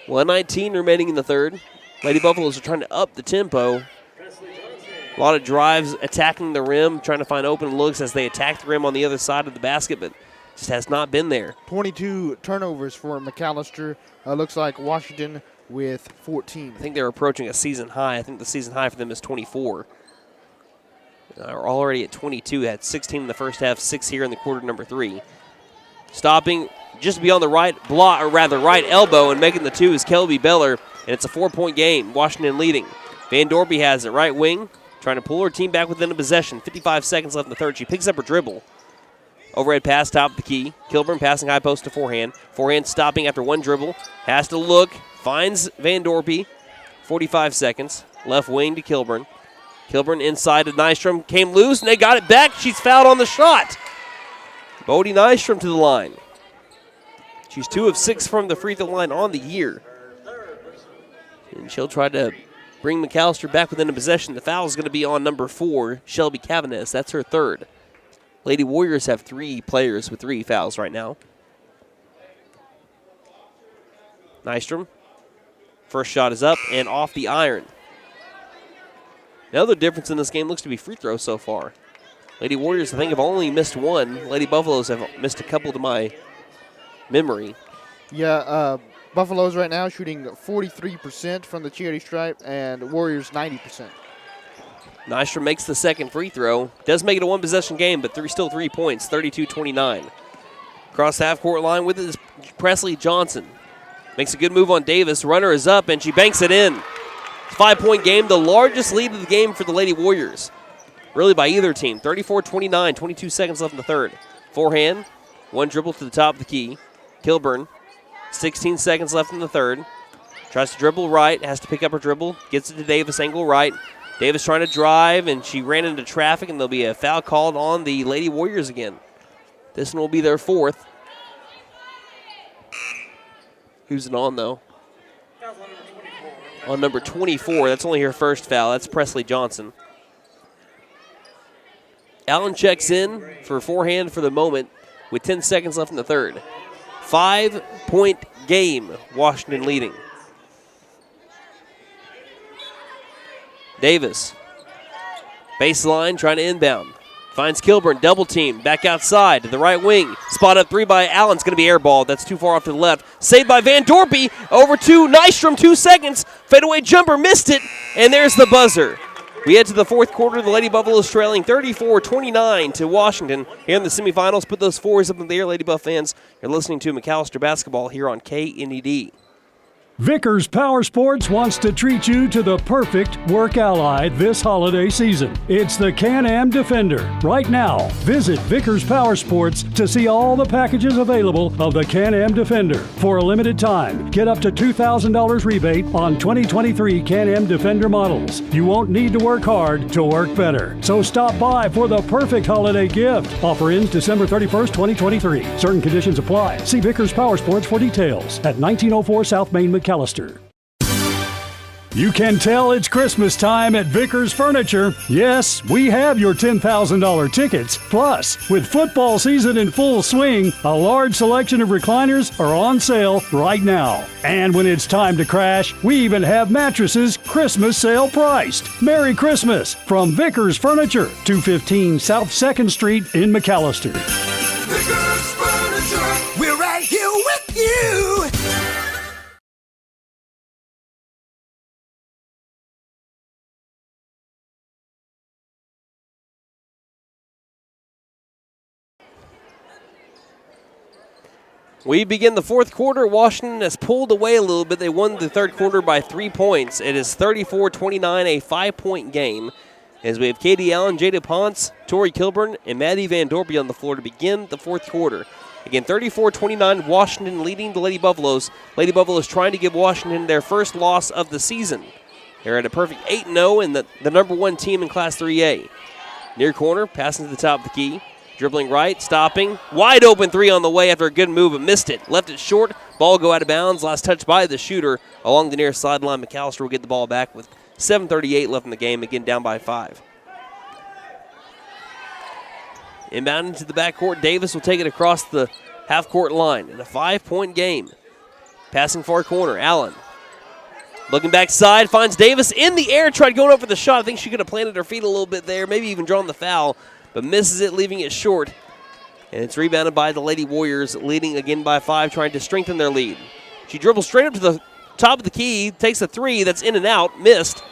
1:19 remaining in the third. Lady Buffaloes are trying to up the tempo. A lot of drives attacking the rim, trying to find open looks as they attack the rim on the other side of the basket, but just has not been there. 22 turnovers for McAlester. Looks like Washington with 14. I think they're approaching a season high. I think the season high for them is 24. Are already at 22. Had 16 in the first half, 6 here in the quarter number 3. Stopping just beyond the right block, or rather right elbow, and making the 2 is Kelby Beller, and it's a 4-point game. Washington leading. Van Dorpy has it right wing, trying to pull her team back within a possession. 55 seconds left in the third. She picks up her dribble. Overhead pass, top of the key. Kilburn passing high post to forehand. Forehand stopping after one dribble. Has to look. Finds Van Dorpy. 45 seconds. Left wing to Kilburn. Kilburn inside to Nystrom. Came loose, and they got it back. She's fouled on the shot. Bodie Nystrom to the line. She's 2 of 6 from the free throw line on the year. And she'll try to bring McAlester back within a possession. The foul is going to be on number 4, Shelby Cavanes. That's her third. Lady Warriors have 3 players with 3 fouls right now. Nystrom. First shot is up and off the iron. Another difference in this game looks to be free throws so far. Lady Warriors, I think, have only missed 1. Lady Buffaloes have missed a couple to my memory. Yeah, Buffaloes right now shooting 43% from the charity stripe, and Warriors 90%. Nystrom makes the second free throw. Does make it a one-possession game, but still 3 points, 32-29. Across the half-court line with it is Presley Johnson. Makes a good move on Davis. Runner is up, and she banks it in. 5-point game, the largest lead of the game for the Lady Warriors. Really by either team. 34-29, 22 seconds left in the third. Forehand, one dribble to the top of the key. Kilburn, 16 seconds left in the third. Tries to dribble right, has to pick up her dribble. Gets it to Davis, angle right. Davis trying to drive, and she ran into traffic, and there'll be a foul called on the Lady Warriors again. This one will be their 4th. Who's it on, though? On number 24. That's only her first foul. That's Presley Johnson. Allen checks in for forehand for the moment with 10 seconds left in the third. 5-point game, Washington leading. Davis, baseline, trying to inbound. Finds Kilburn, double team, back outside to the right wing. Spot up 3 by Allen. It's going to be airballed. That's too far off to the left. Saved by Van Dorpy. Over to Nystrom, 2 seconds. Fadeaway jumper, missed it, and there's the buzzer. We head to the fourth quarter. The Lady Buffaloes trailing 34-29 to Washington here in the semifinals. Put those 4s up in the air, Lady Buff fans. You're listening to McAlester Basketball here on KNED. Vickers Power Sports wants to treat you to the perfect work ally this holiday season. It's the Can-Am Defender. Right now, visit Vickers Power Sports to see all the packages available of the Can-Am Defender. For a limited time, get up to $2,000 rebate on 2023 Can-Am Defender models. You won't need to work hard to work better. So stop by for the perfect holiday gift. Offer ends December 31st, 2023. Certain conditions apply. See Vickers Power Sports for details at 1904 South Main, McAlester. You can tell it's Christmas time at Vickers Furniture. Yes, we have your $10,000 tickets. Plus, with football season in full swing, a large selection of recliners are on sale right now. And when it's time to crash, we even have mattresses Christmas sale priced. Merry Christmas from Vickers Furniture, 215 South 2nd Street in McAlester. Vickers Furniture, we're right here with you. We begin the fourth quarter. Washington has pulled away a little bit. They won the third quarter by 3 points. It is 34-29, a 5-point game. As we have Katie Allen, Jada Ponce, Tori Kilburn, and Maddie Van Dorpy on the floor to begin the fourth quarter. Again, 34-29, Washington leading the Lady Buffaloes. Lady Buffaloes trying to give Washington their first loss of the season. They're at a perfect 8-0 and the number one team in Class 3A. Near corner, passing to the top of the key. Dribbling right, stopping. Wide open three on the way after a good move, but missed it. Left it short. Ball go out of bounds. Last touch by the shooter along the near sideline. McAlester will get the ball back with 7:38 left in the game. Again, down by 5. Inbound into the backcourt. Davis will take it across the half-court line in a 5-point game. Passing far corner. Allen. Looking backside, finds Davis in the air. Tried going up for the shot. I think she could have planted her feet a little bit there. Maybe even drawn the foul. But misses it, leaving it short. And it's rebounded by the Lady Warriors, leading again by 5, trying to strengthen their lead. She dribbles straight up to the top of the key, takes a three that's in and out, missed.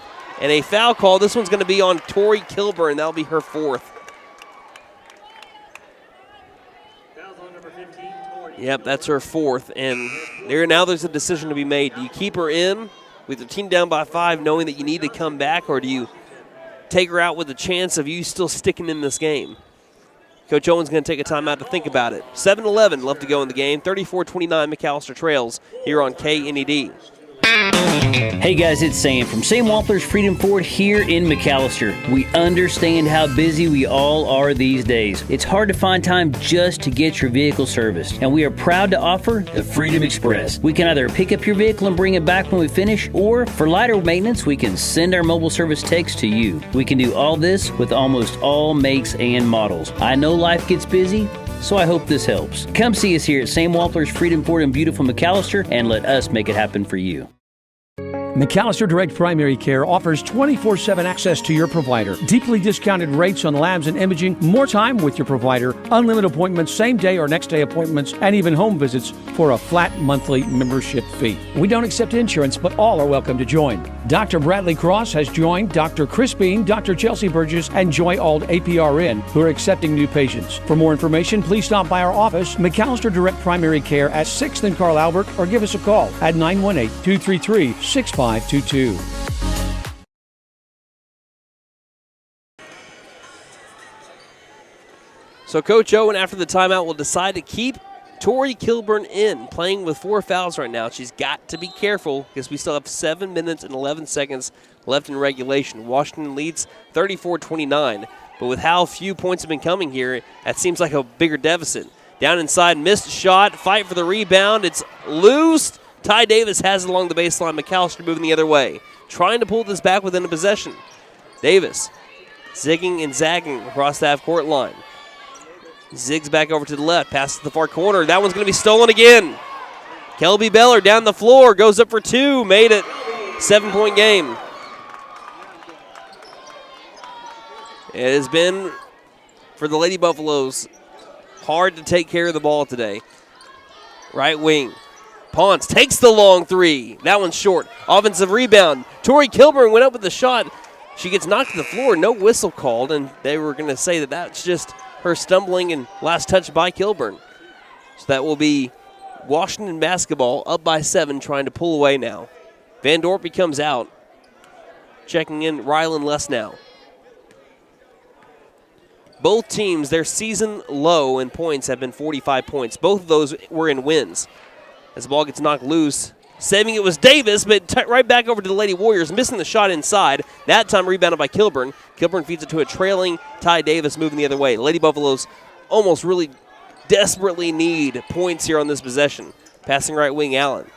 And a foul call. This one's going to be on Tori Kilburn. That'll be her 4th. Yep, that's her 4th. And there's a decision to be made. Do you keep her in with your team down by 5, knowing that you need to come back, or do you take her out with a chance of you still sticking in this game? Coach Owen's going to take a timeout to think about it. 7-11 left to go in the game. 34-29 McAlester trails here on KNED. Hey guys, it's Sam from Sam Walters Freedom Ford here in McAlester. We understand how busy we all are these days. It's hard to find time just to get your vehicle serviced, and we are proud to offer the Freedom Express. We can either pick up your vehicle and bring it back when we finish, or for lighter maintenance, we can send our mobile service techs to you. We can do all this with almost all makes and models. I know life gets busy, so I hope this helps. Come see us here at Sam Walters Freedom Ford in beautiful McAlester and let us make it happen for you. McAlester Direct Primary Care offers 24/7 access to your provider, deeply discounted rates on labs and imaging, more time with your provider, unlimited appointments, same day or next day appointments, and even home visits for a flat monthly membership fee. We don't accept insurance, but all are welcome to join. Dr. Bradley Cross has joined, Dr. Chris Bean, Dr. Chelsea Burgess, and Joy Ald APRN, who are accepting new patients. For more information, please stop by our office, McAlester Direct Primary Care at 6th and Carl Albert, or give us a call at 918-233-6522. So Coach Owen, after the timeout, will decide to keep Tori Kilburn in, playing with 4 fouls right now. She's got to be careful because we still have 7 minutes and 11 seconds left in regulation. Washington leads 34-29, but with how few points have been coming here, that seems like a bigger deficit. Down inside, missed shot, fight for the rebound. It's loose. Ty Davis has it along the baseline. McAlester moving the other way, trying to pull this back within a possession. Davis zigging and zagging across the half-court line. Zigs back over to the left, passes to the far corner. That one's going to be stolen again. Kelby Beller down the floor, goes up for 2, made it. 7-point game. It has been, for the Lady Buffaloes, hard to take care of the ball today. Right wing. Ponce takes the long 3. That one's short. Offensive rebound. Tori Kilburn went up with the shot. She gets knocked to the floor. No whistle called, and they were going to say that that's just her stumbling and last touch by Kilburn. So that will be Washington basketball up by 7, trying to pull away now. Van Dorp comes out. Checking in Rylan Lesnow. Both teams, their season low in points have been 45 points. Both of those were in wins. As the ball gets knocked loose, saving it was Davis, but right back over to the Lady Warriors, missing the shot inside. That time rebounded by Kilburn. Kilburn feeds it to a trailing Ty Davis, moving the other way. Lady Buffaloes almost really desperately need points here on this possession. Passing right wing, Allen.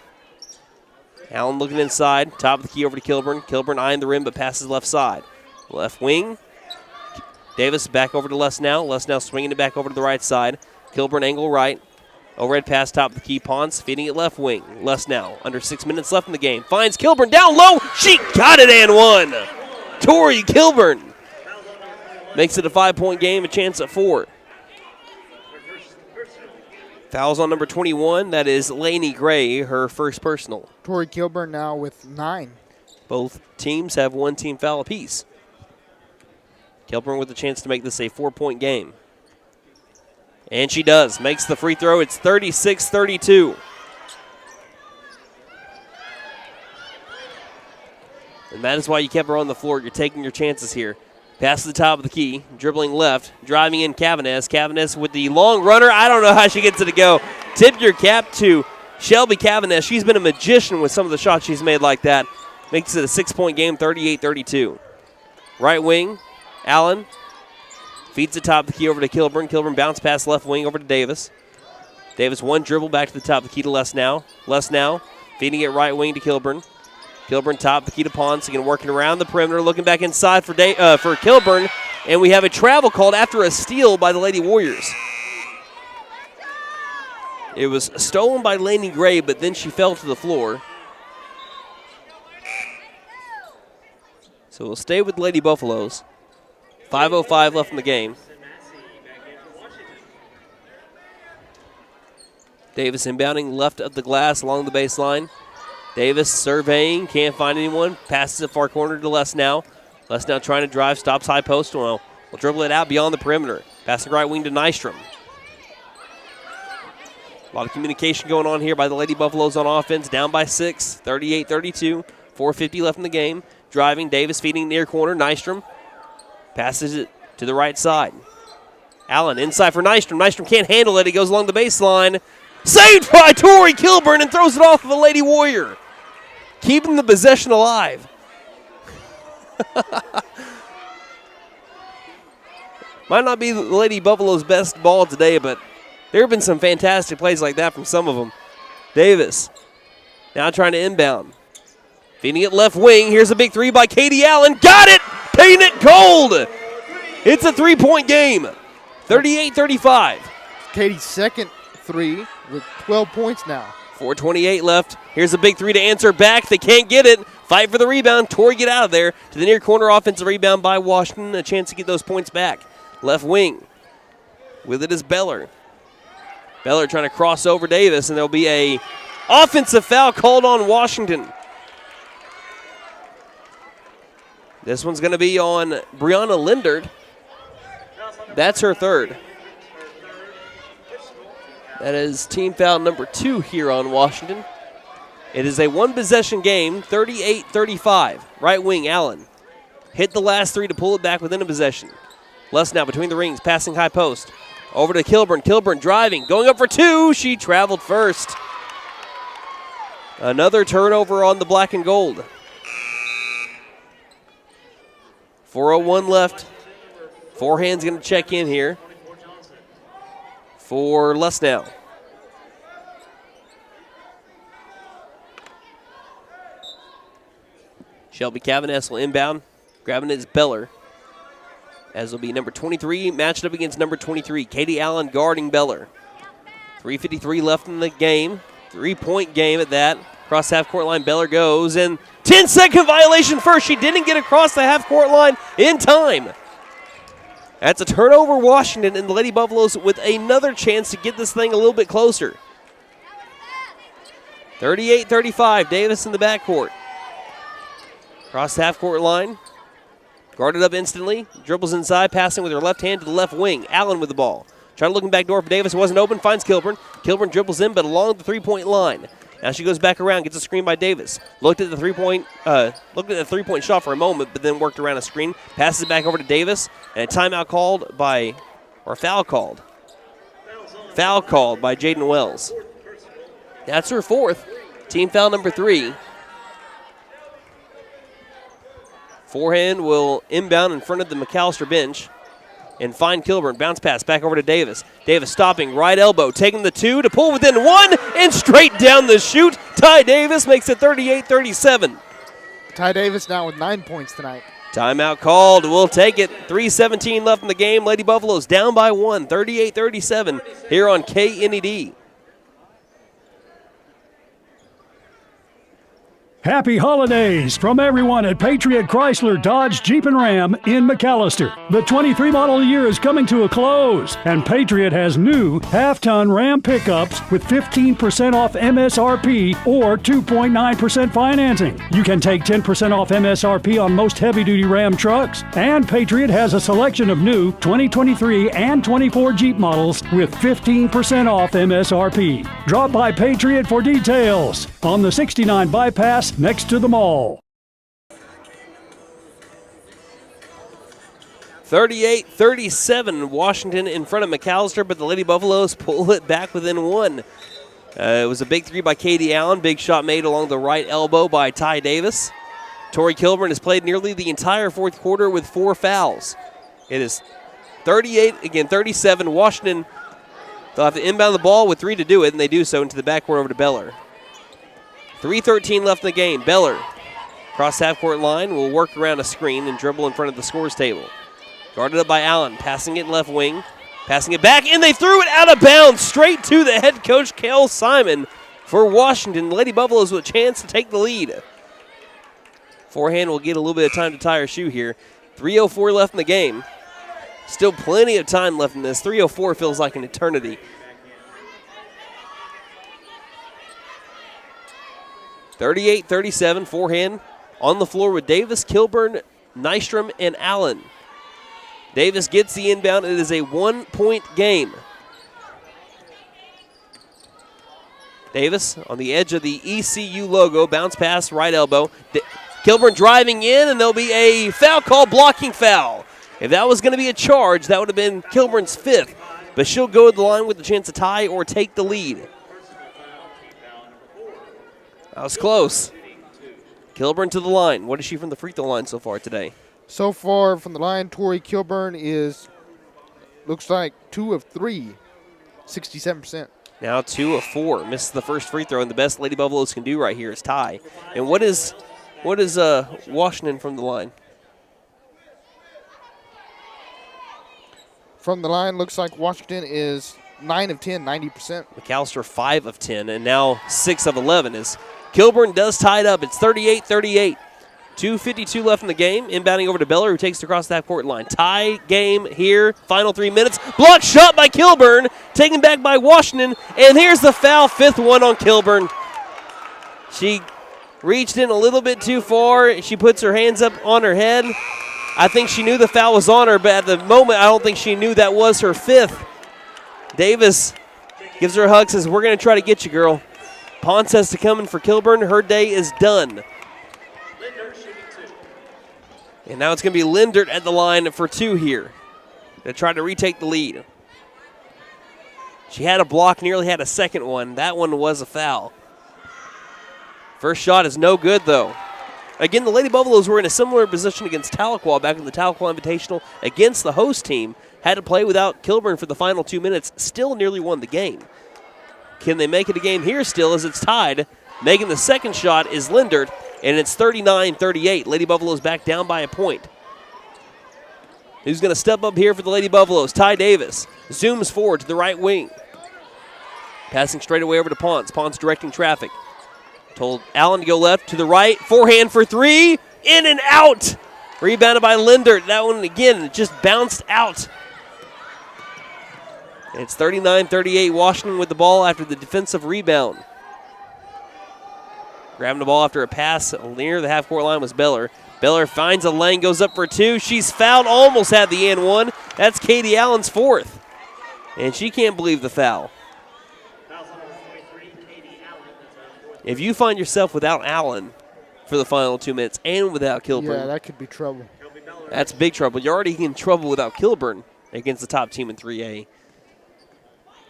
Allen looking inside, top of the key over to Kilburn. Kilburn eyeing the rim, but passes left side. Left wing. Davis back over to Lesnow. Lesnow swinging it back over to the right side. Kilburn angle right. Overhead pass top of the key. Ponce feeding it left wing. Lesnow under 6 minutes left in the game. Finds Kilburn down low. She got it and one. Tori Kilburn makes it a 5-point game, a chance at 4. Fouls on number 21. That is Lainey Gray, her first personal. Tori Kilburn now with 9. Both teams have 1 team foul apiece. Kilburn with a chance to make this a 4-point game. And she does. Makes the free throw. It's 36-32. And that is why you kept her on the floor. You're taking your chances here. Pass to the top of the key. Dribbling left. Driving in Cavanes. Cavanes with the long runner. I don't know how she gets it to go. Tip your cap to Shelby Cavanes. She's been a magician with some of the shots she's made like that. Makes it a 6-point game, 38-32. Right wing, Allen. Feeds the top of the key over to Kilburn. Kilburn bounce pass left wing over to Davis. Davis one dribble back to the top of the key to Lesnow. Lesnow feeding it right wing to Kilburn. Kilburn top of the key to Ponce. Again working around the perimeter, looking back inside for Kilburn. And we have a travel called after a steal by the Lady Warriors. It was stolen by Lainey Gray, but then she fell to the floor. So we'll stay with Lady Buffaloes. 5:05 left in the game. Davis inbounding left of the glass along the baseline. Davis surveying, can't find anyone. Passes it far corner to Lesnow. Lesnow trying to drive, stops high post. Well, we'll dribble it out beyond the perimeter. Passing right wing to Nystrom. A lot of communication going on here by the Lady Buffaloes on offense. Down by 6, 38-32. 4:50 left in the game. Driving, Davis feeding near corner. Nystrom passes it to the right side. Allen inside for Nystrom. Nystrom can't handle it. He goes along the baseline. Saved by Tori Kilburn and throws it off of a Lady Warrior. Keeping the possession alive. Might not be the Lady Buffalo's best ball today, but there have been some fantastic plays like that from some of them. Davis now trying to inbound. Feeding it left wing. Here's a big three by Katie Allen. Got it! Paint it cold! It's a 3-point game. 38-35. Katie's second 3 with 12 points now. 4:28 left. Here's a big 3 to answer back. They can't get it. Fight for the rebound. Tori get out of there. To the near corner offensive rebound by Washington. A chance to get those points back. Left wing. With it is Beller. Beller trying to cross over Davis, and there'll be a offensive foul called on Washington. This one's going to be on Brianna Lindard. That's her third. That is team foul number 2 here on Washington. It is a one-possession game, 38-35. Right wing, Allen. Hit the last 3 to pull it back within a possession. Lesnow between the rings, passing high post. Over to Kilburn. Kilburn driving, going up for 2. She traveled first. Another turnover on the black and gold. 4:01 left. Forehand's going to check in here for Lesnow. Shelby Cavanes will inbound. Grabbing it is Beller. As will be number 23 matched up against number 23. Katie Allen guarding Beller. 3:53 left in the game. 3-point game at that. Across half-court line, Beller goes, and 10-second violation first. She didn't get across the half-court line in time. That's a turnover, Washington, and the Lady Buffaloes with another chance to get this thing a little bit closer. 38-35, Davis in the backcourt. Across the half-court line. Guarded up instantly. Dribbles inside, passing with her left hand to the left wing. Allen with the ball. Trying to look back door for Davis. It wasn't open. Finds Kilburn. Kilburn dribbles in, but along the three-point line. Now she goes back around, gets a screen by Davis. Looked at the three-point shot for a moment, but then worked around a screen. Passes it back over to Davis, and a timeout called by, or foul called. Foul called by Jaden Wells. That's her fourth. Team foul number 3. Forehand will inbound in front of the McAlester bench and find Kilburn. Bounce pass back over to Davis. Davis stopping, right elbow, taking the 2 to pull within 1 and straight down the chute. Ty Davis makes it 38-37. Ty Davis now with 9 points tonight. Timeout called. We'll take it. 3:17 left in the game. Lady Buffaloes down by 1, 38-37 here on KNED. Happy holidays from everyone at Patriot Chrysler Dodge Jeep and Ram in McAlester. The 23 model year is coming to a close, and Patriot has new half-ton Ram pickups with 15% off MSRP or 2.9% financing. You can take 10% off MSRP on most heavy-duty Ram trucks, and Patriot has a selection of new 2023 and 24 Jeep models with 15% off MSRP. Drop by Patriot for details on the 69 bypass next to the mall. 38-37, Washington in front of McAlester, but the Lady Buffaloes pull it back within 1. It was a big 3 by Katie Allen. Big shot made along the right elbow by Ty Davis. Tori Kilburn has played nearly the entire fourth quarter with 4 fouls. It is 38-37. Washington, they'll have to inbound the ball with 3 to do it, and they do so into the backcourt over to Beller. 3:13 left in the game. Beller, across half-court line, will work around a screen and dribble in front of the scores table. Guarded up by Allen, passing it left wing, passing it back, and they threw it out of bounds straight to the head coach, Kel Simon, for Washington. Lady Buffaloes with a chance to take the lead. Forehand will get a little bit of time to tie her shoe here. 3:04 left in the game. Still plenty of time left in this. 3:04 feels like an eternity. 38-37, forehand on the floor with Davis, Kilburn, Nystrom, and Allen. Davis gets the inbound. It is a 1-point game. Davis on the edge of the ECU logo. Bounce pass, right elbow. Kilburn driving in, and there'll be a foul call, blocking foul. If that was going to be a charge, that would have been Kilburn's 5th. But she'll go to the line with a chance to tie or take the lead. That was close. Kilburn to the line. What is she from the free throw line so far today? So far from the line, Tori Kilburn looks like 2 of 3, 67%. Now 2 of 4. Misses the first free throw, and the best Lady Buffaloes can do right here is tie. And what is Washington from the line? From the line, looks like Washington is 9 of 10, 90%. McAlester 5 of 10, and now 6 of 11 as Kilburn does tie it up. It's 38-38. 2:52 left in the game. Inbounding over to Beller, who takes it across the half-court line. Tie game here. Final 3 minutes. Blocked shot by Kilburn. Taken back by Washington. And here's the foul. 5th one on Kilburn. She reached in a little bit too far. She puts her hands up on her head. I think she knew the foul was on her, but at the moment, I don't think she knew that was her 5th. Davis gives her a hug, says, "We're going to try to get you, girl." Ponce has to come in for Kilburn. Her day is done. And now it's going to be Lindert at the line for 2 here to try to retake the lead. She had a block, nearly had a second one. That one was a foul. First shot is no good, though. Again, the Lady Buffaloes were in a similar position against Tahlequah back in the Tahlequah Invitational against the host team. Had to play without Kilburn for the final 2 minutes. Still nearly won the game. Can they make it a game here still as it's tied? Making the second shot is Lindert, and it's 39-38. Lady Buffaloes back down by a point. Who's going to step up here for the Lady Buffaloes? Ty Davis zooms forward to the right wing. Passing straight away over to Ponce. Ponce directing traffic. Told Allen to go left to the right. Forehand for 3. In and out. Rebounded by Lindert. That one, again, just bounced out. It's 39-38. Washington with the ball after the defensive rebound. Grabbing the ball after a pass near the half-court line was Beller. Beller finds a lane, goes up for 2. She's fouled, almost had the and one. That's Katie Allen's 4th. And she can't believe the foul. If you find yourself without Allen for the final 2 minutes and without Kilburn. Yeah, that could be trouble. That's big trouble. You're already in trouble without Kilburn against the top team in 3A.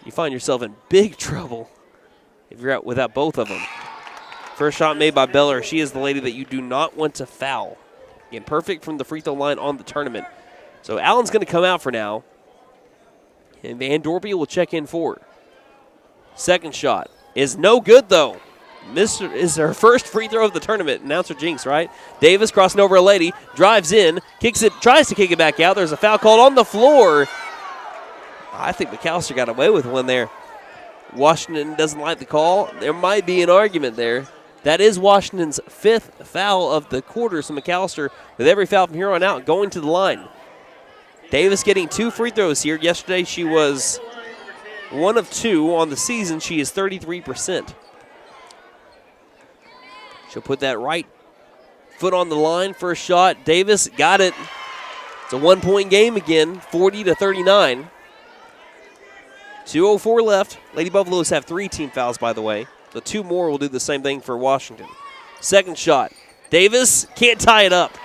You find yourself in big trouble if you're out without both of them. First shot made by Beller. She is the lady that you do not want to foul. Again, perfect from the free throw line on the tournament. So Allen's going to come out for now. And Van Dorpy will check in for her. Second shot is no good, though. This is her first free throw of the tournament. Announcer jinx, right? Davis crossing over a lady, drives in, kicks it, tries to kick it back out. There's a foul called on the floor. I think McAlester got away with one there. Washington doesn't like the call. There might be an argument there. That is Washington's 5th foul of the quarter. So McAlester, with every foul from here on out, going to the line. Davis getting 2 free throws here. Yesterday she was 1 of 2 on the season. She is 33%. She'll put that right foot on the line. First shot, Davis got it. It's a 1-point game again, 40-39. 2:04 left. Lady Buffaloes have 3 team fouls, by the way. The 2 more will do the same thing for Washington. Second shot, Davis can't tie it up.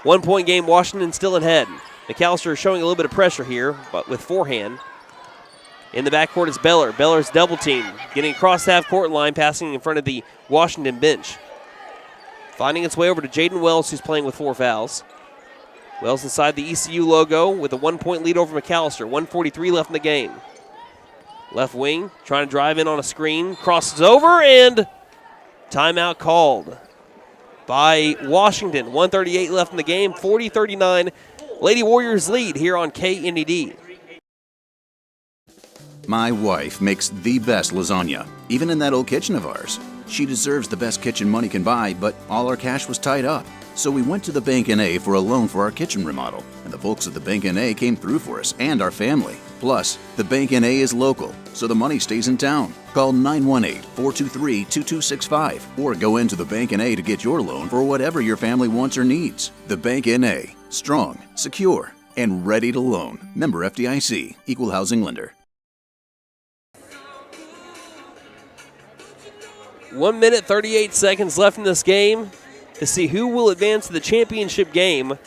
1-point game, Washington still ahead. McAlester showing a little bit of pressure here, but with forehand. In the backcourt is Beller. Beller's double team, getting across the half-court line, passing in front of the Washington bench. Finding its way over to Jaden Wells, who's playing with 4 fouls. Wells inside the ECU logo with a 1-point lead over McAlester. 1:43 left in the game. Left wing, trying to drive in on a screen. Crosses over, and timeout called by Washington. 1:38 left in the game, 40-39. Lady Warriors lead here on KNED. My wife makes the best lasagna, even in that old kitchen of ours. She deserves the best kitchen money can buy, but all our cash was tied up. So we went to the Bank N.A. for a loan for our kitchen remodel, and the folks at the Bank N.A. came through for us and our family. Plus, the Bank N.A. is local, so the money stays in town. Call 918-423-2265 or go into the Bank N.A. to get your loan for whatever your family wants or needs. The Bank N.A. Strong, secure, and ready to loan. Member FDIC, Equal Housing Lender. 1 minute, 38 seconds left in this game to see who will advance to the championship game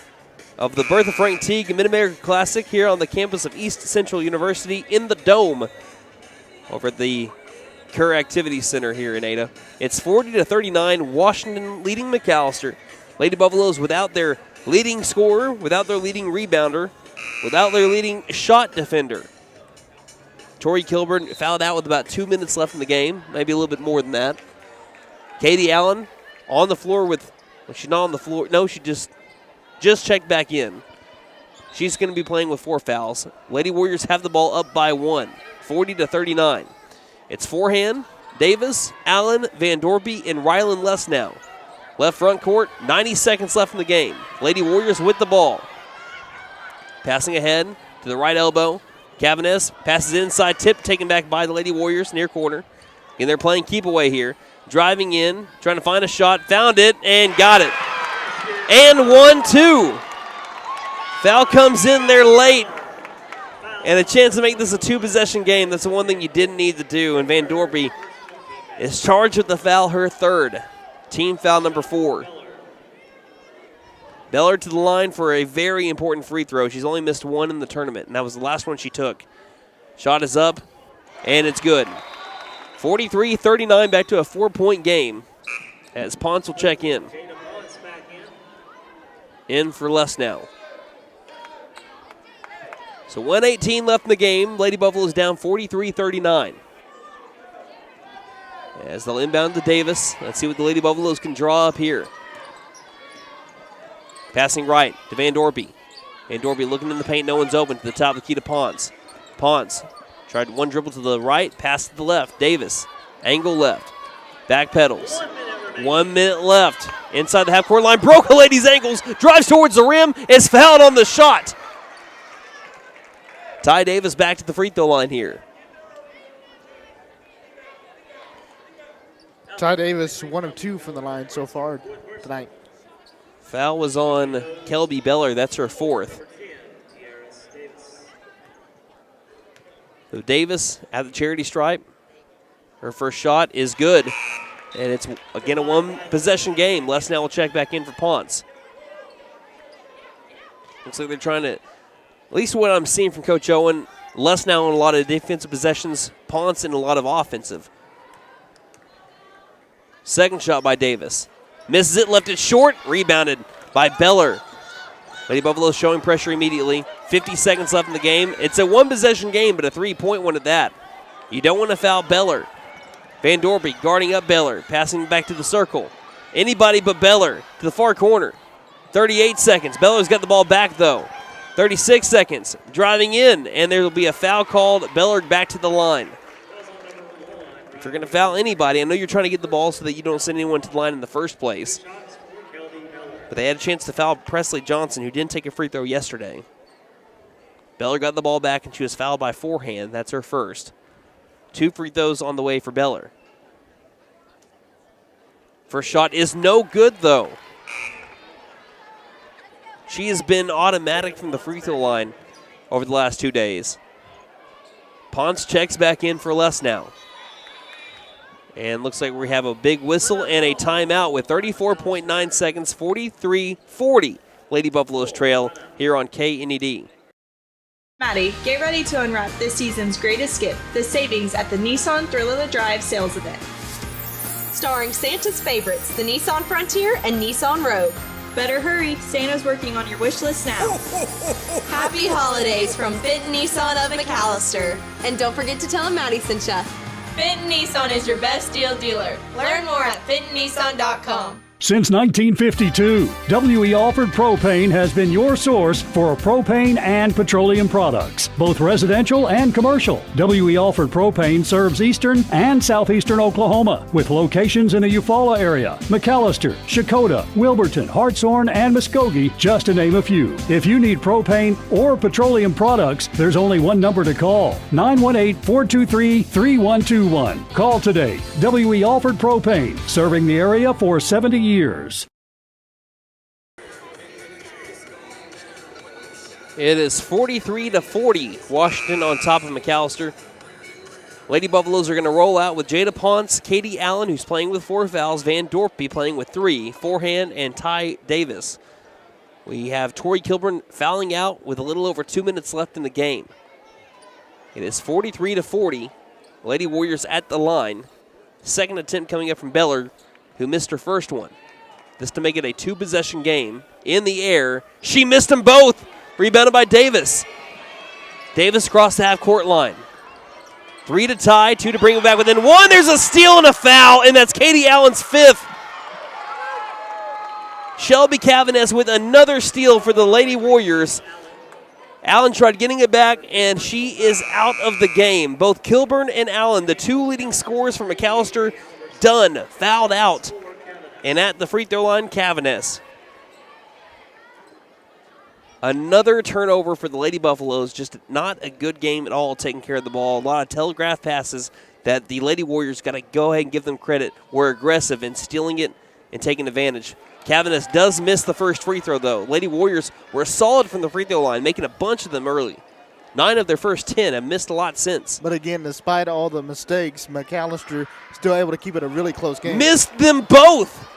of the Bertha Frank Teague Mid-America Classic here on the campus of East Central University in the Dome over at the Kerr Activity Center here in Ada. It's 40-39, Washington leading McAlester. Lady Buffaloes without their leading scorer, without their leading rebounder, without their leading shot defender. Tori Kilburn fouled out with about 2 minutes left in the game, maybe a little bit more than that. Katie Allen on the floor with, well, she's not on the floor. No, she just checked back in. She's going to be playing with 4 fouls. Lady Warriors have the ball up by 1, 40-39. It's forehand, Davis, Allen, Van Dorpy, and Rylan Lesnow. Left front court, 90 seconds left in the game. Lady Warriors with the ball. Passing ahead to the right elbow. Cavanes passes inside, tip taken back by the Lady Warriors near corner. And they're playing keep away here. Driving in, trying to find a shot, found it, and got it. And 1-2. Foul comes in there late. And a chance to make this a 2-possession game. That's the one thing you didn't need to do. And Van Dorpy is charged with the foul, her 3rd. Team foul number 4. Beller to the line for a very important free throw. She's only missed 1 in the tournament, and that was the last one she took. Shot is up, and it's good. 43-39, back to a 4-point game as Ponce will check in. In for Lesnow. So 1:18 left in the game. Lady Buffaloes down 43-39. As they'll inbound to Davis. Let's see what the Lady Buffaloes can draw up here. Passing right to Van Dorpy. Van Dorpy looking in the paint. No one's open to the top of the key to Ponce. Ponce tried one dribble to the right, pass to the left. Davis, angle left. Back pedals. 1 minute left. Inside the half-court line. Broke a lady's ankles. Drives towards the rim. Is fouled on the shot. Ty Davis back to the free throw line here. Ty Davis, 1 of 2 from the line so far tonight. Foul was on Kelby Beller. That's her 4th. So Davis at the charity stripe. Her first shot is good. And it's, again, a one-possession game. Les now will check back in for Ponce. Looks like they're trying to, at least what I'm seeing from Coach Owen, Les now in a lot of defensive possessions, Ponce in a lot of offensive. Second shot by Davis. Misses it, left it short, rebounded by Beller. Lady Buffalo showing pressure immediately. 50 seconds left in the game. It's a one-possession game, but a three-point one at that. You don't want to foul Beller. Van Dorpy guarding up Beller, passing back to the circle. Anybody but Beller to the far corner. 38 seconds. Beller's got the ball back, though. 36 seconds. Driving in, and there will be a foul called. Beller back to the line. If you're going to foul anybody, I know you're trying to get the ball so that you don't send anyone to the line in the first place. But they had a chance to foul Presley Johnson, who didn't take a free throw yesterday. Beller got the ball back, and she was fouled by forehand. That's her first. 2 free throws on the way for Beller. First shot is no good, though. She has been automatic from the free throw line over the last 2 days. Ponce checks back in for Les now. And looks like we have a big whistle and a timeout with 34.9 seconds, 43-40. Lady Buffaloes trail here on KNED. Maddie, get ready to unwrap this season's greatest gift, the savings at the Nissan Thrill of the Drive sales event. Starring Santa's favorites, the Nissan Frontier and Nissan Rogue. Better hurry, Santa's working on your wish list now. Happy holidays from Benton Nissan of McAlester. And don't forget to tell them Maddie sent ya. Benton Nissan is your best deal dealer. Learn more at bentonnissan.com. Since 1952, W.E. Alford Propane has been your source for propane and petroleum products, both residential and commercial. W.E. Alford Propane serves eastern and southeastern Oklahoma, with locations in the Eufaula area, McAlester, Shakota, Wilburton, Hartshorn, and Muskogee, just to name a few. If you need propane or petroleum products, there's only one number to call, 918-423-3121. Call today. W.E. Alford Propane, serving the area for 70 years. It is 43-40. Washington on top of McAlester. Lady Buffaloes are going to roll out with Jada Ponce, Katie Allen, who's playing with 4 fouls, Van Dorpy playing with 3, forehand, and Ty Davis. We have Tori Kilburn fouling out with a little over 2 minutes left in the game. It is 43-40. Lady Warriors at the line. Second attempt coming up from Beller, who missed her first one. This to make it a 2-possession game. In the air, she missed them both. Rebounded by Davis. Davis across the half-court line. 3 to tie, 2 to bring it back within 1. There's a steal and a foul, and that's Katie Allen's 5th. Shelby Cavanes with another steal for the Lady Warriors. Allen tried getting it back, and she is out of the game. Both Kilburn and Allen, the 2 leading scorers for McAlester, done, fouled out. And at the free throw line, Cavanes. Another turnover for the Lady Buffaloes. Just not a good game at all taking care of the ball. A lot of telegraph passes that the Lady Warriors got to go ahead and give them credit. Were aggressive in stealing it and taking advantage. Cavanes does miss the first free throw, though. Lady Warriors were solid from the free throw line, making a bunch of them early. 9 of their first 10 have missed a lot since. But again, despite all the mistakes, McAlester still able to keep it a really close game. Missed them both.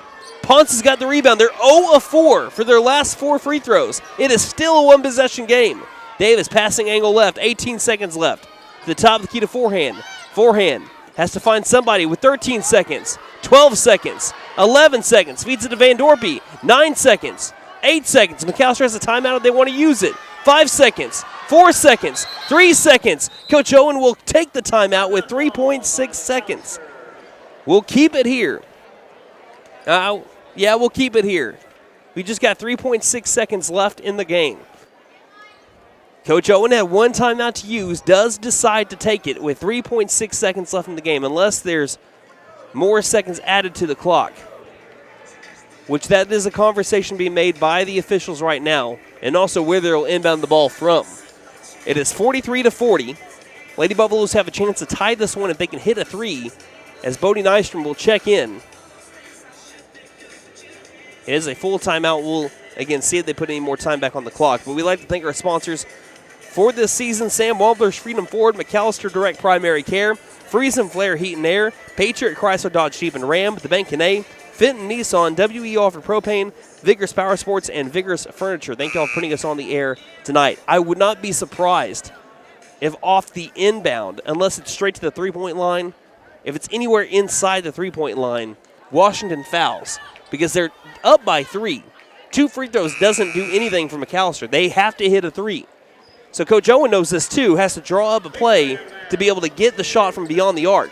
Ponce has got the rebound. They're 0 of 4 for their last 4 free throws. It is still a one-possession game. Davis passing angle left, 18 seconds left. To the top of the key to forehand. Forehand has to find somebody with 13 seconds, 12 seconds, 11 seconds. Feeds it to Van Dorpy, 9 seconds, 8 seconds. McAlester has a timeout if they want to use it. 5 seconds, 4 seconds, 3 seconds. Coach Owen will take the timeout with 3.6 seconds. We'll keep it here. Yeah, we'll keep it here. We just got 3.6 seconds left in the game. Coach Owen had one timeout to use, does decide to take it with 3.6 seconds left in the game, unless there's more seconds added to the clock, which that is a conversation being made by the officials right now, and also where they'll inbound the ball from. It is 43-40. Lady Buffaloes have a chance to tie this one if they can hit a 3, as Bodie Nystrom will check in. It is a full timeout. We'll, again, see if they put any more time back on the clock. But we'd like to thank our sponsors for this season: Sam Walters, Freedom Ford, McAlester Direct Primary Care, Freeze and Flare Heat and Air, Patriot Chrysler Dodge Jeep and Ram, the Bank A, Fenton Nissan, WE Offered Propane, Vigorous Power Sports, and Vigorous Furniture. Thank y'all for putting us on the air tonight. I would not be surprised if off the inbound, unless it's straight to the three-point line, if it's anywhere inside the three-point line, Washington fouls because they're up by 3. 2 free throws doesn't do anything for McAlester. They have to hit a 3. So Coach Owen knows this too, has to draw up a play to be able to get the shot from beyond the arc.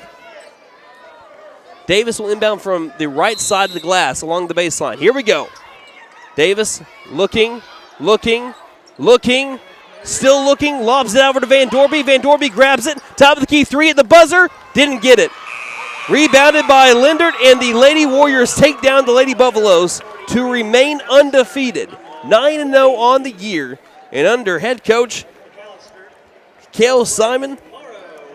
Davis will inbound from the right side of the glass along the baseline. Here we go. Davis looking, still looking, lobs it over to Van Dorby. Van Dorby grabs it, top of the key, 3 at the buzzer, didn't get it. Rebounded by Lindert, and the Lady Warriors take down the Lady Buffaloes to remain undefeated. 9-0 on the year, and under head coach Cale Simon,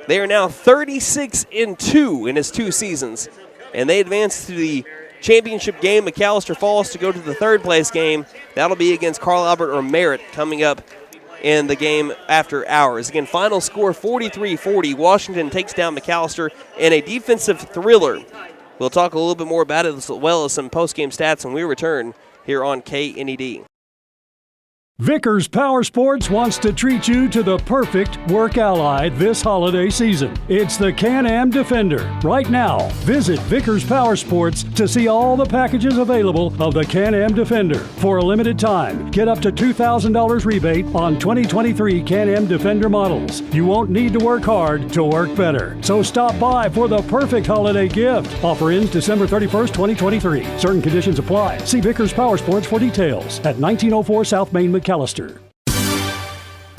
they are now 36-2 in his 2 seasons, and they advance to the championship game. McAlester falls to go to the third-place game. That'll be against Carl Albert or Merritt coming up in the game after hours. Again, final score 43-40. Washington takes down McAlester in a defensive thriller. We'll talk a little bit more about it as well as some post-game stats when we return here on KNED. Vickers Power Sports wants to treat you to the perfect work ally this holiday season. It's the Can-Am Defender. Right now, visit Vickers Power Sports to see all the packages available of the Can-Am Defender. For a limited time, get up to $2,000 rebate on 2023 Can-Am Defender models. You won't need to work hard to work better. So stop by for the perfect holiday gift. Offer ends December 31st, 2023. Certain conditions apply. See Vickers Power Sports for details at 1904 South Main, McAlester.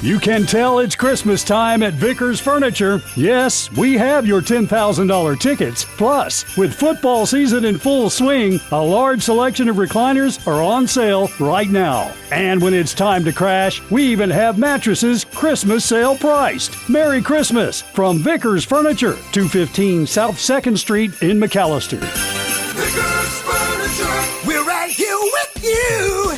You can tell it's Christmas time at Vickers Furniture. Yes, we have your $10,000 tickets. Plus, with football season in full swing, a large selection of recliners are on sale right now. And when it's time to crash, we even have mattresses Christmas sale priced. Merry Christmas from Vickers Furniture, 215 South 2nd Street in McAlester. Vickers Furniture, we're right here with you.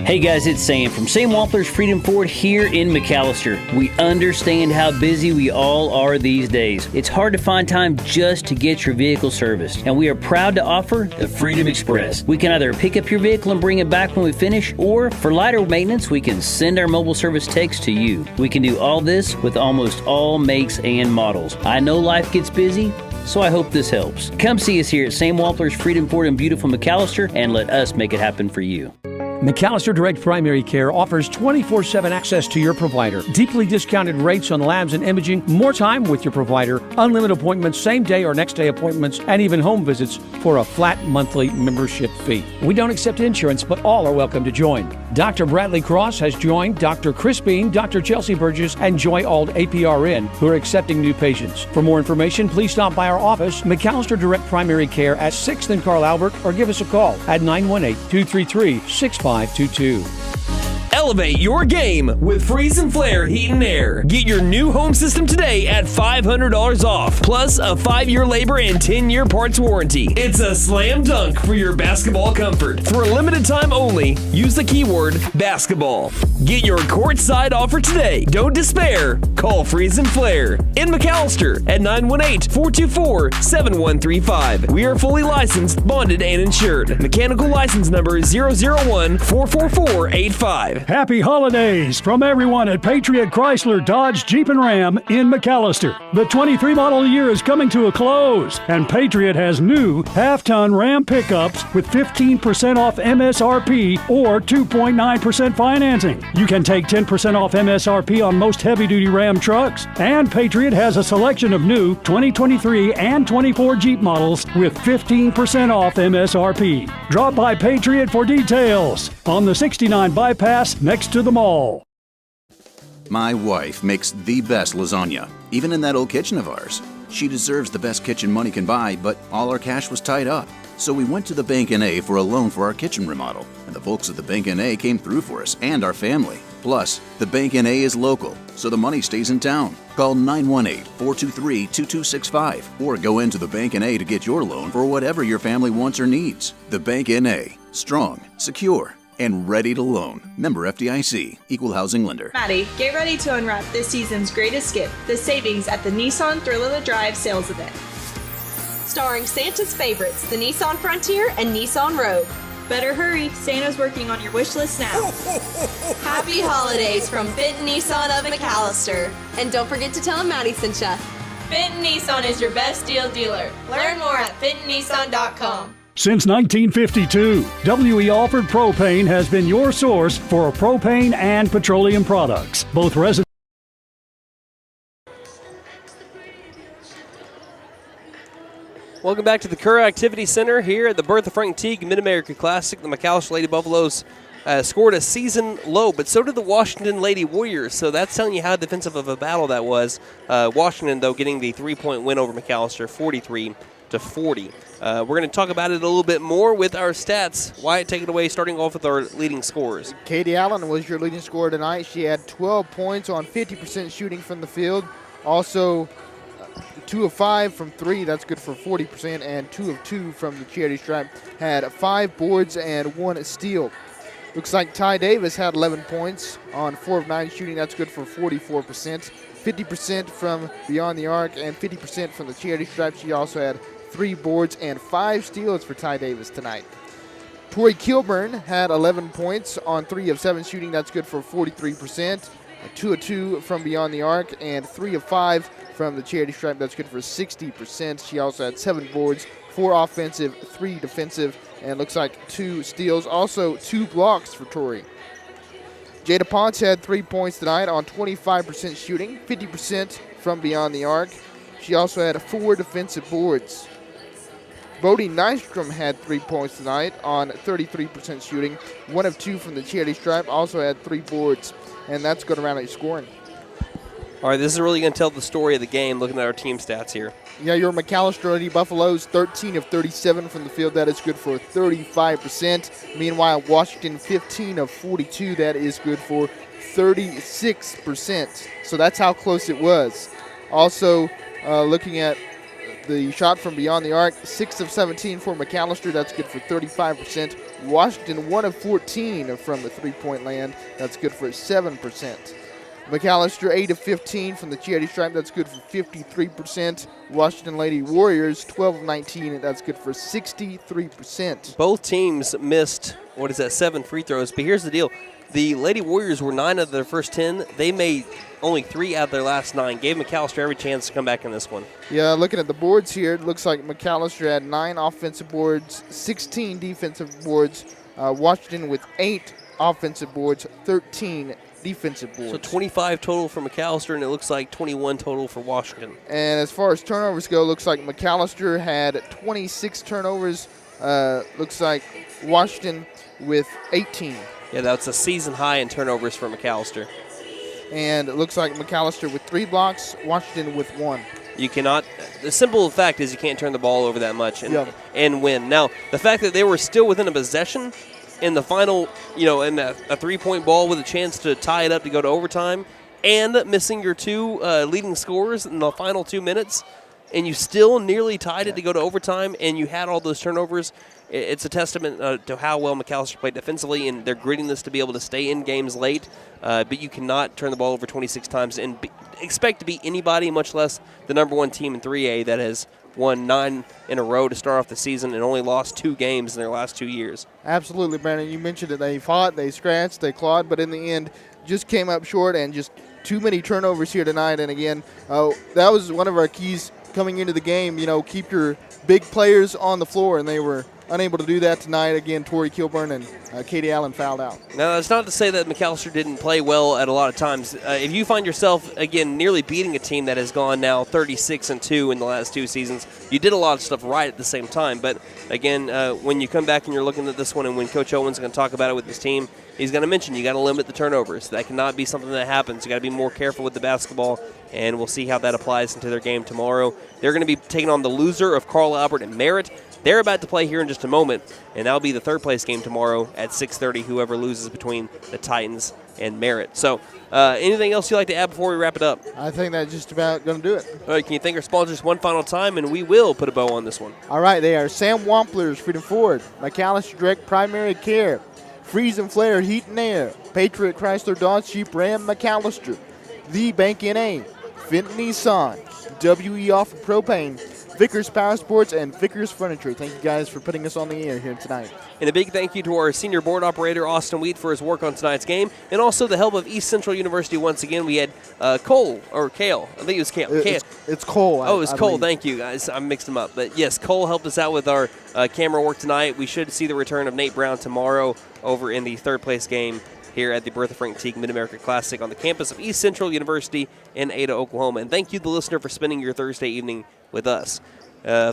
Hey guys, it's Sam from Sam Walters Freedom Ford here in McAlester. We understand how busy we all are these days. It's hard to find time just to get your vehicle serviced, and we are proud to offer the Freedom Express. We can either pick up your vehicle and bring it back when we finish, or for lighter maintenance, we can send our mobile service techs to you. We can do all this with almost all makes and models. I know life gets busy, so I hope this helps. Come see us here at Sam Walters Freedom Ford in beautiful McAlester and let us make it happen for you. McAlester Direct Primary Care offers 24/7 access to your provider, deeply discounted rates on labs and imaging, more time with your provider, unlimited appointments, same day or next day appointments, and even home visits for a flat monthly membership fee. We don't accept insurance, but all are welcome to join. Dr. Bradley Cross has joined, Dr. Chris Bean, Dr. Chelsea Burgess, and Joy Ald APRN, who are accepting new patients. For more information, please stop by our office, McAlester Direct Primary Care at 6th and Carl Albert, or give us a call at 918-233-6522. Elevate your game with Freeze and Flare Heat and Air. Get your new home system today at $500 off, plus a 5-year labor and 10-year parts warranty. It's a slam dunk for your basketball comfort. For a limited time only, use the keyword basketball. Get your courtside offer today. Don't despair. Call Freeze and Flare in McAlester at 918-424-7135. We are fully licensed, bonded, and insured. Mechanical license number 001-44485. Happy holidays from everyone at Patriot Chrysler Dodge Jeep and Ram in McAlester. The 23 model year is coming to a close, and Patriot has new half-ton Ram pickups with 15% off MSRP or 2.9% financing. You can take 10% off MSRP on most heavy-duty Ram trucks, and Patriot has a selection of new 2023 and 24 Jeep models with 15% off MSRP. Drop by Patriot for details on the 69 bypass next to the mall. My wife makes the best lasagna, even in that old kitchen of ours. She deserves the best kitchen money can buy, but all our cash was tied up. So we went to the Bank A for a loan for our kitchen remodel, and the folks at the Bank A came through for us and our family. Plus, the Bank A is local, so the money stays in town. Call 918-423-2265 or go into the Bank A to get your loan for whatever your family wants or needs. The Bank A, strong, secure, and ready to loan. Member FDIC, Equal Housing Lender. Maddie, get ready to unwrap this season's greatest gift, the savings at the Nissan Thrill of the Drive sales event. Starring Santa's favorites, the Nissan Frontier and Nissan Rogue. Better hurry, Santa's working on your wish list now. Happy holidays from Benton Nissan of McAlester. And don't forget to tell them Maddie sent ya. Benton Nissan is your best deal dealer. Learn more at bentonnissan.com. Since 1952, W.E. Alford Propane has been your source for propane and petroleum products. Both residents. Welcome back to the Kerr Activity Center here at the Bertha Frank Teague Mid-America Classic. The McAlester Lady Buffaloes scored a season low, but so did the Washington Lady Warriors, so that's telling you how defensive of a battle that was. Washington, though, getting the 3-point win over McAlester, 43-40. We're going to talk about it a little bit more with our stats. Wyatt, take it away, starting off with our leading scorers. Katie Allen was your leading scorer tonight. She had 12 points on 50% shooting from the field. Also, 2 of 5 from 3, that's good for 40%, and 2 of 2 from the charity stripe. Had 5 boards and 1 steal. Looks like Ty Davis had 11 points on 4 of 9 shooting, that's good for 44%. 50% from beyond the arc and 50% from the charity stripe. She also had 3 boards and 5 steals for Ty Davis tonight. Tori Kilburn had 11 points on 3 of 7 shooting, that's good for 43%. 2 of 2 from beyond the arc and 3 of 5 from the charity stripe. That's good for 60%. She also had 7 boards, 4 offensive, 3 defensive, and looks like 2 steals. Also 2 blocks for Tori. Jada Ponce had 3 points tonight on 25% shooting, 50% from beyond the arc. She also had 4 defensive boards. Bodie Nystrom had 3 points tonight on 33% shooting, 1 of 2 from the charity stripe, also had 3 boards, and that's going around at scoring. All right, this is really going to tell the story of the game, looking at our team stats here. Yeah, your McAlester Lady Buffaloes, 13 of 37 from the field. That is good for 35%. Meanwhile, Washington, 15 of 42. That is good for 36%. So that's how close it was. Also, looking at the shot from beyond the arc, 6 of 17 for McAlester. That's good for 35%. Washington, 1 of 14 from the three-point land. That's good for 7%. McAlester, 8 of 15 from the charity stripe. That's good for 53%. Washington Lady Warriors, 12 of 19, and that's good for 63%. Both teams missed, 7 free throws. But here's the deal. The Lady Warriors were 9 out of their first 10. They made only 3 out of their last 9. Gave McAlester every chance to come back in this one. Yeah, looking at the boards here, it looks like McAlester had 9 offensive boards, 16 defensive boards. Washington with 8 offensive boards, 13 defensive boards. So 25 total for McAlester, and it looks like 21 total for Washington. And as far as turnovers go, looks like McAlester had 26 turnovers. Looks like Washington with 18. Yeah, that's a season high in turnovers for McAlester. And it looks like McAlester with 3 blocks, Washington with 1. You cannot. The simple fact is you can't turn the ball over that much and win. Now, the fact that they were still within a possession in the final, in a 3-point ball with a chance to tie it up to go to overtime, and missing your 2 leading scorers in the final 2 minutes, and you still nearly tied it to go to overtime, and you had all those turnovers. It's a testament to how well McAlester played defensively and their grittiness to be able to stay in games late. But you cannot turn the ball over 26 times and expect to beat anybody, much less the number 1 team in 3A that has won 9 in a row to start off the season and only lost 2 games in their last 2 years. Absolutely, Brandon. You mentioned it. They fought, they scratched, they clawed, but in the end just came up short and just too many turnovers here tonight. And again, that was one of our keys coming into the game. Keep your big players on the floor, and they were unable to do that tonight. Again, Tori Kilburn and Katie Allen fouled out. Now, that's not to say that McAlester didn't play well at a lot of times. If you find yourself, again, nearly beating a team that has gone now 36-2 in the last 2 seasons, you did a lot of stuff right at the same time. But, again, when you come back and you're looking at this one and when Coach Owen's going to talk about it with his team, he's going to mention you got to limit the turnovers. That cannot be something that happens. You got to be more careful with the basketball, and we'll see how that applies into their game tomorrow. They're going to be taking on the loser of Carl Albert and Merritt. They're about to play here in just a moment, and that'll be the third-place game tomorrow at 6:30, whoever loses between the Titans and Merritt. So anything else you'd like to add before we wrap it up? I think that's just about going to do it. All right, can you thank our sponsors one final time, and we will put a bow on this one. All right, they are Sam Wampler's Freedom Ford, McAlester Direct Primary Care, Freeze and Flare Heat and Air, Patriot Chrysler Dodge Jeep Ram McAlester, The Bank NA, Fenton Nissan, WE Off Propane, Vickers Power Sports, and Vickers Furniture. Thank you guys for putting us on the air here tonight. And a big thank you to our senior board operator, Austin Wheat, for his work on tonight's game, and also the help of East Central University once again. We had Cole, or Kale. I think it was Kale. It's Cole. Oh, it was Cole. Thank you, guys. I mixed them up. But, yes, Cole helped us out with our camera work tonight. We should see the return of Nate Brown tomorrow over in the third-place game here at the Bertha Frank Teague Mid-America Classic on the campus of East Central University in Ada, Oklahoma. And thank you, the listener, for spending your Thursday evening with us.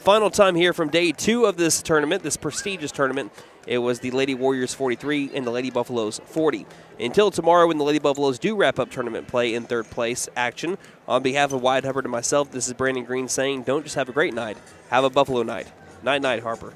Final time here from day 2 of this tournament, this prestigious tournament. It was the Lady Warriors 43 and the Lady Buffaloes 40. Until tomorrow when the Lady Buffaloes do wrap up tournament play in third place action, on behalf of Wyatt Hubbard and myself, this is Brandon Green saying, don't just have a great night, have a Buffalo night. Night-night, Harper.